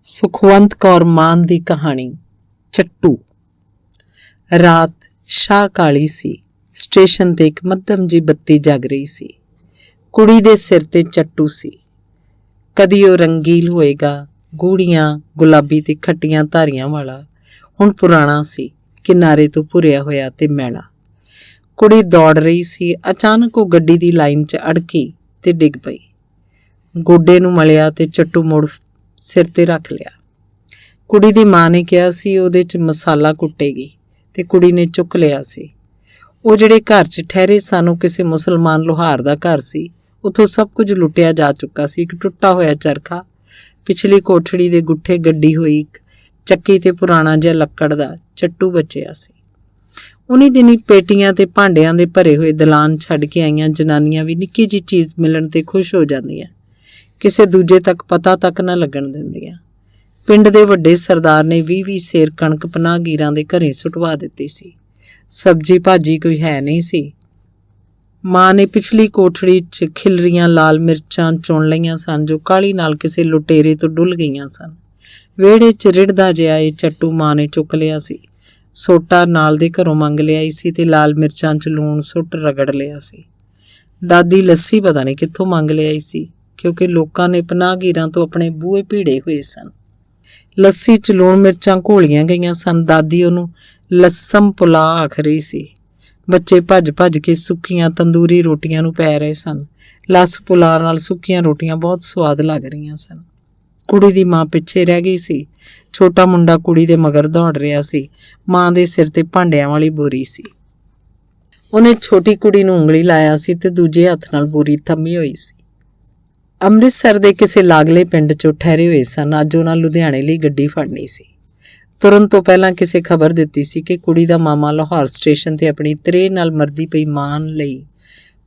ਸੁਖਵੰਤ ਕੌਰ ਮਾਨ ਦੀ ਕਹਾਣੀ। ਚੱਟੂ। ਰਾਤ ਸ਼ਾਹ ਕਾਲੀ ਸੀ। ਸਟੇਸ਼ਨ ਤੇ ਇੱਕ ਮੱਧਮ ਜੀ ਬੱਤੀ ਜਗ ਰਹੀ ਸੀ। ਕੁੜੀ ਦੇ ਸਿਰ ਤੇ ਚੱਟੂ ਸੀ। ਕਦੀ ਉਹ ਰੰਗੀਲ ਹੋਏਗਾ, ਗੂੜੀਆਂ ਗੁਲਾਬੀ ਤੇ ਖੱਟੀਆਂ ਧਾਰੀਆਂ ਵਾਲਾ। ਹੁਣ ਪੁਰਾਣਾ ਸੀ, ਕਿਨਾਰੇ ਤੋਂ ਭੁਰਿਆ ਹੋਇਆ ਤੇ ਮੈਲਾ। ਕੁੜੀ ਦੌੜ ਰਹੀ ਸੀ। ਅਚਾਨਕ ਉਹ ਗੱਡੀ ਦੀ ਲਾਈਨ 'ਚ ਅੜਕੀ ਤੇ ਡਿੱਗ ਪਈ। ਗੋਡੇ ਨੂੰ ਮਲਿਆ ਤੇ ਚੱਟੂ ਮੁੜ ਸਿਰ ਤੇ ਰੱਖ ਲਿਆ। ਕੁੜੀ ਦੀ ਮਾਂ ਨੇ ਕਿਹਾ ਸੀ ਉਹਦੇ 'ਚ ਮਸਾਲਾ ਕੁੱਟੇਗੀ ਤੇ ਕੁੜੀ ਨੇ ਚੁੱਕ ਲਿਆ ਸੀ। ਉਹ ਜਿਹੜੇ ਘਰ 'ਚ ਠਹਿਰੇ ਸਨ ਉਹ ਕਿਸੇ ਮੁਸਲਮਾਨ ਲੁਹਾਰ ਦਾ ਘਰ ਸੀ। ਉੱਥੋਂ ਸਭ ਕੁਝ ਲੁੱਟਿਆ ਜਾ ਚੁੱਕਾ ਸੀ। ਇੱਕ ਟੁੱਟਾ ਹੋਇਆ ਚਰਖਾ, ਪਿਛਲੀ ਕੋਠੜੀ ਦੇ ਗੁੱਠੇ ਗੱਡੀ ਹੋਈ ਇੱਕ ਚੱਕੀ ਤੇ ਪੁਰਾਣਾ ਜਿਹਾ ਲੱਕੜ ਦਾ ਚੱਟੂ ਬਚਿਆ ਸੀ। ਉਨੀ ਦਿਨੀ ਪੇਟੀਆਂ ਤੇ ਭਾਂਡਿਆਂ ਦੇ ਭਰੇ ਹੋਏ ਦਲਾਨ ਛੱਡ ਕੇ ਆਈਆਂ ਜਨਾਨੀਆਂ ਵੀ ਨਿੱਕੀ ਜਿਹੀ ਚੀਜ਼ ਮਿਲਣ ਤੇ ਖੁਸ਼ ਹੋ ਜਾਂਦੀਆਂ, ਕਿਸੇ ਦੂਜੇ ਤੱਕ ਪਤਾ ਤੱਕ ਨਾ ਲੱਗਣ ਦਿੰਦੀਆਂ। ਪਿੰਡ ਦੇ ਵੱਡੇ ਸਰਦਾਰ ਨੇ 20-20 ਸੇਰ ਕਣਕ ਪਨਾਹਗੀਰਾਂ ਦੇ ਘਰੇ ਸੁਟਵਾ ਦਿੱਤੀ ਸੀ। ਸਬਜ਼ੀ ਭਾਜੀ ਕੋਈ ਹੈ ਨਹੀਂ ਸੀ। ਮਾਂ ਨੇ ਪਿਛਲੀ ਕੋਠੜੀ 'ਚ ਖਿਲਰੀਆਂ ਲਾਲ ਮਿਰਚਾਂ ਚੁਣ ਲਈਆਂ ਸਨ ਜੋ ਕਾਹਲੀ ਨਾਲ ਕਿਸੇ ਲੁਟੇਰੇ ਤੋਂ ਡੁੱਲ ਗਈਆਂ ਸਨ। ਵਿਹੜੇ 'ਚ ਰਿੜਦਾ ਜਿਹਾ ਇਹ ਚੱਟੂ ਮਾਂ ਨੇ ਚੁੱਕ ਲਿਆ ਸੀ। ਸੋਟਾ ਨਾਲ ਦੇ ਘਰੋਂ ਮੰਗ ਲਿਆਈ ਸੀ ਤੇ ਲਾਲ ਮਿਰਚਾਂ 'ਚ ਲੂਣ ਸੁੱਟ ਰਗੜ ਲਿਆ ਸੀ। ਦਾਦੀ ਲੱਸੀ ਪਤਾ ਨਹੀਂ ਕਿੱਥੋਂ ਮੰਗ ਲਿਆਈ ਸੀ, ਕਿਉਂਕਿ ਲੋਕਾਂ ਨੇ ਪਨਾਹਗੀਰਾਂ ਤੋਂ ਆਪਣੇ ਬੂਹੇ ਭੀੜੇ ਹੋਏ ਸਨ। ਲੱਸੀ 'ਚ ਲੂਣ ਮਿਰਚਾਂ ਘੋਲੀਆਂ ਗਈਆਂ ਸਨ। ਦਾਦੀ ਉਹਨੂੰ ਲੱਸਮ ਪੁਲਾ ਆਖ ਰਹੀ ਸੀ। ਬੱਚੇ ਭੱਜ ਭੱਜ ਕੇ ਸੁੱਕੀਆਂ ਤੰਦੂਰੀ ਰੋਟੀਆਂ ਨੂੰ ਪੈ ਰਹੇ ਸਨ। ਲੱਸ ਪੁਲਾ ਨਾਲ ਸੁੱਕੀਆਂ ਰੋਟੀਆਂ ਬਹੁਤ ਸਵਾਦ ਲੱਗ ਰਹੀਆਂ ਸਨ। ਕੁੜੀ ਦੀ ਮਾਂ ਪਿੱਛੇ ਰਹਿ ਗਈ ਸੀ। ਛੋਟਾ ਮੁੰਡਾ ਕੁੜੀ ਦੇ ਮਗਰ ਦੌੜ ਰਿਹਾ ਸੀ। ਮਾਂ ਦੇ ਸਿਰ ਤੇ ਭਾਂਡਿਆਂ ਵਾਲੀ ਬੋਰੀ ਸੀ। ਉਹਨੇ ਛੋਟੀ ਕੁੜੀ ਨੂੰ ਉਂਗਲੀ ਲਾਇਆ ਸੀ ਤੇ ਦੂਜੇ ਹੱਥ ਨਾਲ ਬੋਰੀ ਥੰਮੀ ਹੋਈ ਸੀ। ਅੰਮ੍ਰਿਤਸਰ ਦੇ ਕਿਸੇ ਲਾਗਲੇ ਪਿੰਡ 'ਚੋਂ ਠਹਿਰੇ ਹੋਏ ਸਨ। ਅੱਜ ਉਹਨਾਂ ਲੁਧਿਆਣੇ ਲਈ ਗੱਡੀ ਫੜਨੀ ਸੀ। ਤੁਰਨ ਤੋਂ ਪਹਿਲਾਂ ਕਿਸੇ ਖਬਰ ਦਿੱਤੀ ਸੀ ਕਿ ਕੁੜੀ ਦਾ ਮਾਮਾ ਲਾਹੌਰ ਸਟੇਸ਼ਨ ਤੇ ਆਪਣੀ ਤ੍ਰੇਹ ਨਾਲ ਮਰਦੀ ਪਈ ਮਾਂ ਲਈ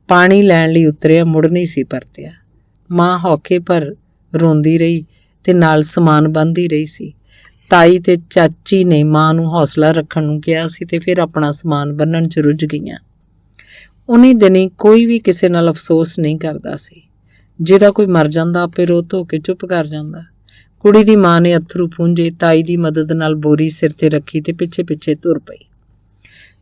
ਪਾਣੀ ਲੈਣ ਲਈ ਉਤਰਿਆ, ਮੁੜ ਨਹੀਂ ਸੀ ਪਰਤਿਆ। ਮਾਂ ਹੌਕੇ ਪਰ ਰੋਂਦੀ ਰਹੀ ਤੇ ਨਾਲ ਸਮਾਨ ਬੰਨ੍ਹਦੀ ਰਹੀ ਸੀ। ਤਾਈ ਤੇ ਚਾਚੀ ਨੇ ਮਾਂ ਨੂੰ ਹੌਸਲਾ ਰੱਖਣ ਨੂੰ ਕਿਹਾ ਸੀ ਤੇ ਫਿਰ ਆਪਣਾ ਸਮਾਨ ਬੰਨ੍ਹਣ 'ਚ ਰੁੱਝ ਗਈਆਂ। ਉਨੀ ਦਿਨੀ ਕੋਈ ਵੀ ਕਿਸੇ ਨਾਲ ਅਫਸੋਸ ਨਹੀਂ ਕਰਦਾ ਸੀ। ਜਿਹਦਾ ਕੋਈ ਮਰ ਜਾਂਦਾ ਆਪੇ ਰੋ ਧੋ ਕੇ ਚੁੱਪ ਕਰ ਜਾਂਦਾ। ਕੁੜੀ ਦੀ ਮਾਂ ਨੇ ਅੱਥਰੂ ਪੂੰਝੇ, ਤਾਈ ਦੀ ਮਦਦ ਨਾਲ ਬੋਰੀ ਸਿਰ ਤੇ ਰੱਖੀ ਤੇ ਪਿੱਛੇ ਪਿੱਛੇ ਤੁਰ ਪਈ।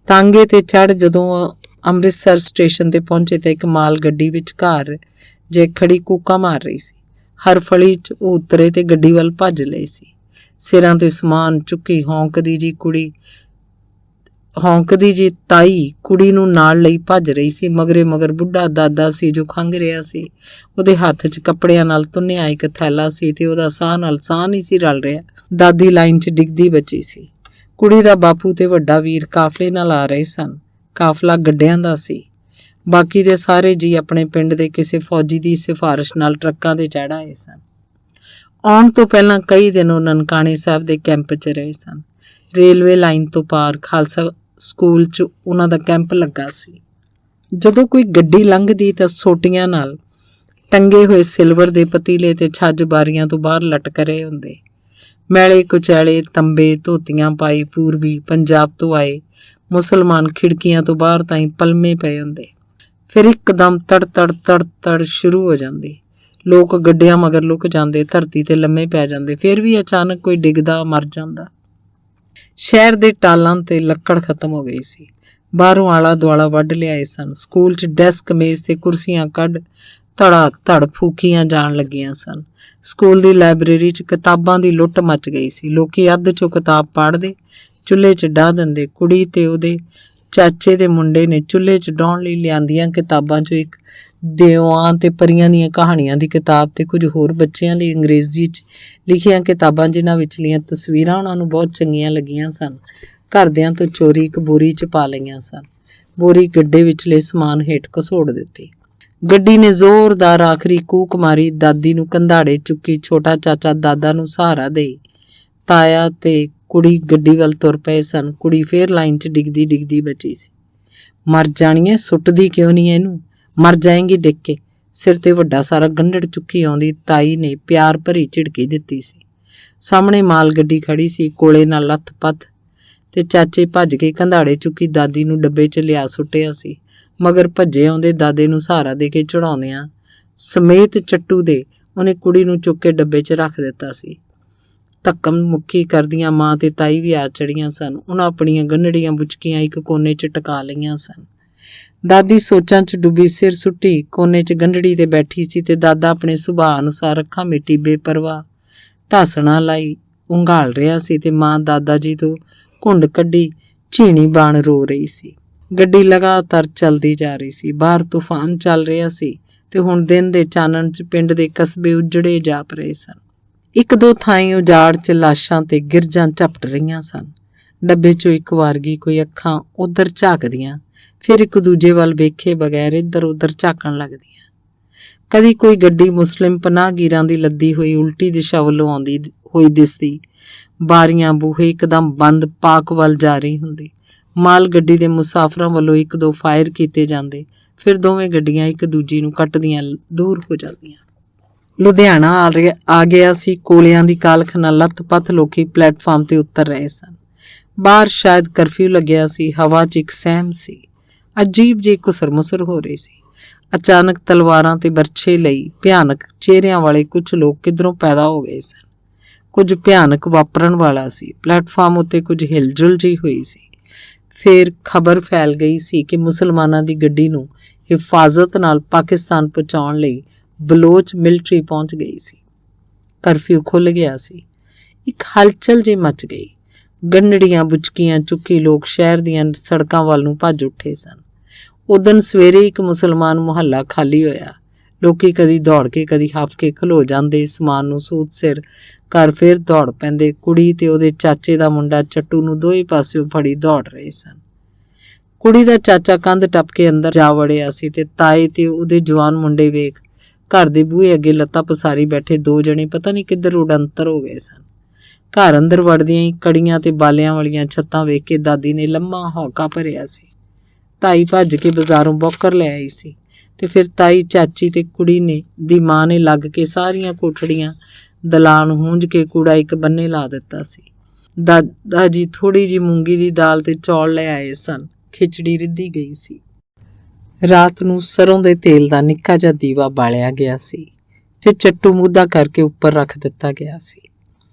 ਤਾਂਗੇ ਤੇ ਚੜ੍ਹ ਜਦੋਂ ਅੰਮ੍ਰਿਤਸਰ ਸਟੇਸ਼ਨ ਤੇ ਪਹੁੰਚੇ ਤਾਂ ਇੱਕ ਮਾਲ ਗੱਡੀ ਵਿਚਕਾਰ ਜੇ ਖੜੀ ਕੂਕਾਂ ਮਾਰ ਰਹੀ ਸੀ। ਹਰ ਫਲੀ 'ਚ ਉਹ ਉਤਰੇ ਤੇ ਗੱਡੀ ਵੱਲ ਭੱਜ ਲਏ ਸੀ। ਸਿਰਾਂ ਤੇ ਸਮਾਨ ਚੁੱਕੀ ਹੌਂਕਦੀ ਜੀ ਤਾਈ ਕੁੜੀ ਨੂੰ ਨਾਲ ਲਈ ਭੱਜ ਰਹੀ ਸੀ। ਮਗਰੇ ਮਗਰ ਬੁੱਢਾ ਦਾਦਾ ਸੀ ਜੋ ਖੰਘ ਰਿਹਾ ਸੀ। ਉਹਦੇ ਹੱਥ 'ਚ ਕੱਪੜਿਆਂ ਨਾਲ ਤੁੰਨਿਆ ਇੱਕ ਥੈਲਾ ਸੀ ਤੇ ਉਹਦਾ ਸਾਹ ਨਾਲ ਸਾਹ ਨਹੀਂ ਸੀ ਰਲ ਰਿਹਾ। ਦਾਦੀ ਲਾਈਨ 'ਚ ਡਿੱਗਦੀ ਬਚੀ ਸੀ। ਕੁੜੀ ਦਾ ਬਾਪੂ ਤੇ ਵੱਡਾ ਵੀਰ ਕਾਫਲੇ ਨਾਲ ਆ ਰਹੇ ਸਨ। ਕਾਫਲਾ ਗੱਡਿਆਂ ਦਾ ਸੀ। ਬਾਕੀ ਦੇ ਸਾਰੇ ਜੀ ਆਪਣੇ ਪਿੰਡ ਦੇ ਕਿਸੇ ਫੌਜੀ ਦੀ ਸਿਫਾਰਿਸ਼ ਨਾਲ ਟਰੱਕਾਂ ਤੇ ਚੜ੍ਹ ਆਏ ਸਨ। ਆਉਣ ਤੋਂ ਪਹਿਲਾਂ ਕਈ ਦਿਨ ਉਹ ਨਨਕਾਣੇ ਸਾਹਿਬ ਦੇ ਕੈਂਪ 'ਚ ਰਹੇ ਸਨ। ਰੇਲਵੇ ਲਾਈਨ ਤੋਂ ਪਾਰ ਖਾਲਸਾ ਸਕੂਲ 'ਚ ਉਹਨਾਂ ਦਾ ਕੈਂਪ ਲੱਗਾ ਸੀ। ਜਦੋਂ ਕੋਈ ਗੱਡੀ ਲੰਘਦੀ ਤਾਂ ਸੋਟੀਆਂ ਨਾਲ ਟੰਗੇ ਹੋਏ ਸਿਲਵਰ ਦੇ ਪਤੀਲੇ ਤੇ ਛੱਜ ਬਾਰੀਆਂ ਤੋਂ ਬਾਹਰ ਲਟਕ ਰਹੇ ਹੁੰਦੇ। ਮੈਲੇ ਕੁਚੈਲੇ ਤੰਬੇ ਧੋਤੀਆਂ ਪਾਈ ਪੂਰਬੀ ਪੰਜਾਬ ਤੋਂ ਆਏ ਮੁਸਲਮਾਨ ਖਿੜਕੀਆਂ ਤੋਂ ਬਾਹਰ ਤਾਈਂ ਪਲਮੇ ਪਏ ਹੁੰਦੇ। ਫਿਰ ਇੱਕਦਮ ਤੜ ਤੜ ਤੜ ਤੜ ਸ਼ੁਰੂ ਹੋ ਜਾਂਦੀ। ਲੋਕ ਗੱਡਿਆਂ ਮਗਰ ਲੁਕ ਜਾਂਦੇ, ਧਰਤੀ ਤੇ ਲੰਮੇ ਪੈ ਜਾਂਦੇ। ਫਿਰ ਵੀ ਅਚਾਨਕ ਕੋਈ ਡਿੱਗਦਾ, ਮਰ ਜਾਂਦਾ। ਸ਼ਹਿਰ ਦੇ ਟਾਲਾਂ ਤੇ ਲੱਕੜ ਖਤਮ ਹੋ ਗਈ ਸੀ। ਬਾਹਰੋਂ ਆਲਾ ਦੁਆਲਾ ਵੱਢ ਲਿਆਏ ਸਨ। ਸਕੂਲ 'ਚ ਡੈਸਕ ਮੇਜ਼ ਤੇ ਕੁਰਸੀਆਂ ਕੱਢ ਧੜਾ ਧੜ ਫੂਕੀਆਂ ਜਾਣ ਲੱਗੀਆਂ ਸਨ। ਸਕੂਲ ਦੀ ਲਾਇਬ੍ਰੇਰੀ 'ਚ ਕਿਤਾਬਾਂ ਦੀ ਲੁੱਟ ਮਚ ਗਈ ਸੀ। ਲੋਕੀ ਅੱਧ 'ਚੋਂ ਕਿਤਾਬ ਪੜ੍ਹਦੇ, ਚੁੱਲ੍ਹੇ 'ਚ ਡਾਹ ਦਿੰਦੇ। ਕੁੜੀ ਤੇ ਉਹਦੇ ਚਾਚੇ ਦੇ ਮੁੰਡੇ ਨੇ ਚੁੱਲ੍ਹੇ 'ਚ ਡਾਹੁਣ ਲਈ ਲਿਆਂਦੀਆਂ ਕਿਤਾਬਾਂ 'ਚੋਂ ਇੱਕ ਦੇਵਾਂ ਤੇ ਪਰੀਆਂ ਦੀਆਂ ਕਹਾਣੀਆਂ ਦੀ ਕਿਤਾਬ ਤੇ ਕੁਝ ਹੋਰ ਬੱਚਿਆਂ ਲਈ ਅੰਗਰੇਜ਼ੀ 'ਚ ਲਿਖੀਆਂ ਕਿਤਾਬਾਂ ਜਿਨ੍ਹਾਂ ਵਿਚਲੀਆਂ ਤਸਵੀਰਾਂ ਉਹਨਾਂ ਨੂੰ ਬਹੁਤ ਚੰਗੀਆਂ ਲੱਗੀਆਂ ਸਨ, ਘਰਦਿਆਂ ਤੋਂ ਚੋਰੀ ਇੱਕ ਬੋਰੀ 'ਚ ਪਾ ਲਈਆਂ ਸਨ। ਬੋਰੀ ਗੱਡੇ ਵਿਚਲੇ ਸਮਾਨ ਹੇਠ ਘਸੋੜ ਦਿੱਤੀ। ਗੱਡੀ ਨੇ ਜ਼ੋਰਦਾਰ ਆਖਰੀ ਕੂਕ ਮਾਰੀ। ਦਾਦੀ ਨੂੰ ਕੰਧਾੜੇ ਚੁੱਕੀ। ਛੋਟਾ ਚਾਚਾ ਦਾਦਾ ਨੂੰ ਸਹਾਰਾ ਦੇਈ। ਤਾਇਆ ਤੇ ਕੁੜੀ ਗੱਡੀ ਵੱਲ ਤੁਰ ਪਏ ਸਨ। ਕੁੜੀ ਫੇਰ ਲਾਈਨ 'ਚ ਡਿੱਗਦੀ ਡਿੱਗਦੀ ਬਚੀ ਸੀ। ਮਰ ਜਾਣੀ ਐ, ਸੁੱਟਦੀ ਕਿਉਂ ਨਹੀਂ ਇਹਨੂੰ? ਮਰ ਜਾਏਂਗੀ ਡਿੱਗ ਕੇ। ਸਿਰ ਤੇ ਵੱਡਾ ਸਾਰਾ ਗੰਢੜ ਚੁੱਕੀ ਆਉਂਦੀ ਤਾਈ ਨੇ ਪਿਆਰ ਭਰੀ ਝਿੜਕੀ ਦਿੱਤੀ ਸੀ। ਸਾਹਮਣੇ ਮਾਲ ਗੱਡੀ ਖੜੀ ਸੀ, ਕੋਲੇ ਨਾਲ ਲੱਥ ਪੱਥ ਤੇ ਚਾਚੇ ਭੱਜ ਕੇ ਕੰਧਾੜੇ ਚੁੱਕੀ ਦਾਦੀ ਨੂੰ ਡੱਬੇ 'ਚ ਲਿਆ ਸੁੱਟਿਆ ਸੀ। ਮਗਰ ਭੱਜੇ ਆਉਂਦੇ ਦਾਦੇ ਨੂੰ ਸਹਾਰਾ ਦੇ ਕੇ ਚੜਾਉਂਦਿਆਂ ਸਮੇਤ ਚੱਟੂ ਦੇ ਉਹਨੇ ਕੁੜੀ ਨੂੰ ਚੁੱਕ ਕੇ ਡੱਬੇ 'ਚ ਰੱਖ ਦਿੱਤਾ ਸੀ। ਧੱਕਮ ਮੁੱਕੀ ਕਰਦੀਆਂ ਮਾਂ ਤੇ ਤਾਈ ਵੀ ਆ ਚੜੀਆਂ ਸਨ। ਉਹਨਾਂ ਆਪਣੀਆਂ ਗੰਢੜੀਆਂ ਬੁਚਕੀਆਂ ਇੱਕ ਕੋਨੇ 'ਚ ਟਕਾ ਲਈਆਂ ਸਨ। ਦਾਦੀ ਸੋਚਾਂ 'ਚ ਡੁੱਬੀ ਸਿਰ ਸੁੱਟੀ ਕੋਨੇ 'ਚ ਗੰਢੜੀ ਤੇ ਬੈਠੀ ਸੀ ਤੇ ਦਾਦਾ ਆਪਣੇ ਸੁਭਾਅ ਅਨੁਸਾਰ ਅੱਖਾਂ ਮੀਟੀ ਬੇਪਰਵਾਹ ਢਾਸਣਾ ਲਾਈ ਉਂਘਾਲ ਰਿਹਾ ਸੀ ਤੇ ਮਾਂ ਦਾਦਾ ਜੀ ਤੋਂ ਘੁੰਡ ਕੱਢੀ ਝੀਣੀ ਬਾਣ ਰੋ ਰਹੀ ਸੀ। ਗੱਡੀ ਲਗਾਤਾਰ ਚੱਲਦੀ ਜਾ ਰਹੀ ਸੀ। ਬਾਹਰ ਤੂਫਾਨ ਚੱਲ ਰਿਹਾ ਸੀ ਤੇ ਹੁਣ ਦਿਨ ਦੇ ਚਾਨਣ 'ਚ ਪਿੰਡ ਦੇ ਕਸਬੇ ਉੱਜੜੇ ਜਾਪ ਰਹੇ ਸਨ। ਇੱਕ ਦੋ ਥਾਈਂ ਉਜਾੜ 'ਚ ਲਾਸ਼ਾਂ ਤੇ ਗਿਰਜਾਂ ਝਪਟ ਰਹੀਆਂ ਸਨ। ਡੱਬੇ 'ਚੋਂ ਇੱਕ ਵਾਰਗੀ ਕੋਈ ਅੱਖਾਂ ਉੱਧਰ ਝਾਕਦੀਆਂ ਫਿਰ ਇੱਕ ਦੂਜੇ ਵੱਲ ਵੇਖੇ ਬਗੈਰ ਇੱਧਰ ਉੱਧਰ ਝਾਕਣ ਲੱਗਦੀਆਂ। ਕਦੀ ਕੋਈ ਗੱਡੀ ਮੁਸਲਿਮ ਪਨਾਹਗੀਰਾਂ ਦੀ ਲੱਦੀ ਹੋਈ ਉਲਟੀ ਦਿਸ਼ਾ ਵੱਲੋਂ ਆਉਂਦੀ ਹੋਈ ਦਿਸਦੀ। ਬਾਰੀਆਂ ਬੂਹੇ ਇੱਕਦਮ ਬੰਦ ਪਾਕ ਵੱਲ ਜਾ ਰਹੀ ਹੁੰਦੀ। ਮਾਲ ਗੱਡੀ ਦੇ ਮੁਸਾਫਰਾਂ ਵੱਲੋਂ ਇੱਕ ਦੋ ਫਾਇਰ ਕੀਤੇ ਜਾਂਦੇ। ਫਿਰ ਦੋਵੇਂ ਗੱਡੀਆਂ ਇੱਕ ਦੂਜੀ ਨੂੰ ਕੱਟਦੀਆਂ ਦੂਰ ਹੋ ਜਾਂਦੀਆਂ। ਲੁਧਿਆਣਾ ਆ ਗਿਆ ਸੀ। ਕੋਲਿਆਂ ਦੀ ਕਾਲਖ ਨਾਲ ਲੱਥ-ਪੱਥ ਲੋਕੀ ਪਲੇਟਫਾਰਮ ਤੇ ਉਤਰ ਰਹੇ ਸਨ। ਬਾਹਰ ਸ਼ਾਇਦ ਕਰਫਿਊ ਲੱਗਿਆ ਸੀ। ਹਵਾ 'ਚ ਇੱਕ ਸਹਿਮ ਸੀ। ਅਜੀਬ ਜਿਹੀ ਘੁਸਰ-ਮੁਸਰ ਹੋ ਰਹੀ ਸੀ। ਅਚਾਨਕ ਤਲਵਾਰਾਂ ਤੇ ਬਰਛੇ ਲਈ ਭਿਆਨਕ ਚਿਹਰਿਆਂ ਵਾਲੇ ਕੁਝ ਲੋਕ ਕਿੱਧਰੋਂ ਪੈਦਾ ਹੋ ਗਏ ਸਨ। ਕੁਝ ਭਿਆਨਕ ਵਾਪਰਨ ਵਾਲਾ ਸੀ। ਪਲੇਟਫਾਰਮ ਉੱਤੇ ਕੁਝ ਹਿਲਜੁਲ ਜਿਹੀ ਹੋਈ ਸੀ। ਫਿਰ ਖਬਰ ਫੈਲ ਗਈ ਸੀ ਕਿ ਮੁਸਲਮਾਨਾਂ ਦੀ ਗੱਡੀ ਨੂੰ ਹਿਫਾਜ਼ਤ ਨਾਲ ਪਾਕਿਸਤਾਨ ਪਹੁੰਚਾਉਣ ਲਈ ਬਲੋਚ ਮਿਲਟਰੀ ਪਹੁੰਚ ਗਈ ਸੀ। ਕਰਫਿਊ ਖੁੱਲ੍ਹ ਗਿਆ ਸੀ। ਇੱਕ ਹਲਚਲ ਜਿਹੀ ਮਚ ਗਈ। ਗੰਢੜੀਆਂ ਬੁਚਕੀਆਂ ਚੁੱਕੀ ਲੋਕ ਸ਼ਹਿਰ ਦੀਆਂ ਸੜਕਾਂ ਵੱਲ ਨੂੰ ਭੱਜ ਉੱਠੇ ਸਨ। ਉਦਣ ਸਵੇਰੇ ਇੱਕ ਮੁਸਲਮਾਨ ਮੁਹੱਲਾ ਖਾਲੀ ਹੋਇਆ। ਲੋਕੀ ਕਦੀ ਦੌੜ ਕੇ ਕਦੀ ਹੱਫ ਕੇ ਖਲੋ ਜਾਂਦੇ। ਸਮਾਨ ਨੂੰ ਸੂਤ ਸਿਰ ਘਰ ਫਿਰ ਦੌੜ ਪੈਂਦੇ। ਕੁੜੀ ਤੇ ਉਹਦੇ ਚਾਚੇ ਦਾ ਮੁੰਡਾ ਚੱਟੂ ਨੂੰ ਦੋਵੇਂ ਪਾਸਿਓਂ ਫੜੀ ਦੌੜ ਰਹੇ ਸਨ। ਕੁੜੀ ਦਾ ਚਾਚਾ ਕੰਧ ਟੱਪ ਕੇ ਅੰਦਰ ਜਾ ਵੜਿਆ ਸੀ ਤੇ ਤਾਏ ਤੇ ਉਹਦੇ ਜਵਾਨ ਮੁੰਡੇ ਵੇਖ ਘਰ ਦੇ ਬੂਹੇ ਅੱਗੇ ਲੱਤਾਂ ਪਸਾਰੀ ਬੈਠੇ ਦੋ ਜਣੇ ਪਤਾ ਨਹੀਂ ਕਿੱਧਰ ਉਡੰਤਰ ਹੋ ਗਏ ਸਨ। ਘਰ ਅੰਦਰ ਵੜਦਿਆਂ ਹੀ ਕੜੀਆਂ ਤੇ ਬਾਲਿਆਂ ਵਾਲੀਆਂ ਛੱਤਾਂ ਵੇਖ ਕੇ ਦਾਦੀ ਨੇ ਲੰਮਾ ਹੌਕਾ ਭਰਿਆ ਸੀ। ਤਾਈ ਭੱਜ ਕੇ ਬਾਜ਼ਾਰੋਂ ਬੌਕਰ ਲੈ ਆਈ ਸੀ ਤੇ ਫਿਰ ਤਾਈ, ਚਾਚੀ ਤੇ ਕੁੜੀ ਨੇ ਦੀ ਮਾਂ ਨੇ ਲੱਗ ਕੇ ਸਾਰੀਆਂ ਕੋਠੜੀਆਂ ਦਲਾਨ ਹੂੰਝ ਕੇ ਕੂੜਾ ਇੱਕ ਬੰਨੇ ਲਾ ਦਿੱਤਾ ਸੀ। ਦਾਦਾ ਜੀ ਥੋੜ੍ਹੀ ਜਿਹੀ ਮੂੰਗੀ ਦੀ ਦਾਲ ਤੇ ਚੌਲ ਲੈ ਆਏ ਸਨ। ਖਿਚੜੀ ਰਿੱਧੀ ਗਈ ਸੀ। ਰਾਤ ਨੂੰ ਸਰੋਂ ਦੇ ਤੇਲ ਦਾ ਨਿੱਕਾ ਜਿਹਾ ਦੀਵਾ ਬਾਲਿਆ ਗਿਆ ਸੀ ਤੇ ਚੱਟੂ ਮੁੱਦਾ ਕਰਕੇ ਉੱਪਰ ਰੱਖ ਦਿੱਤਾ ਗਿਆ ਸੀ।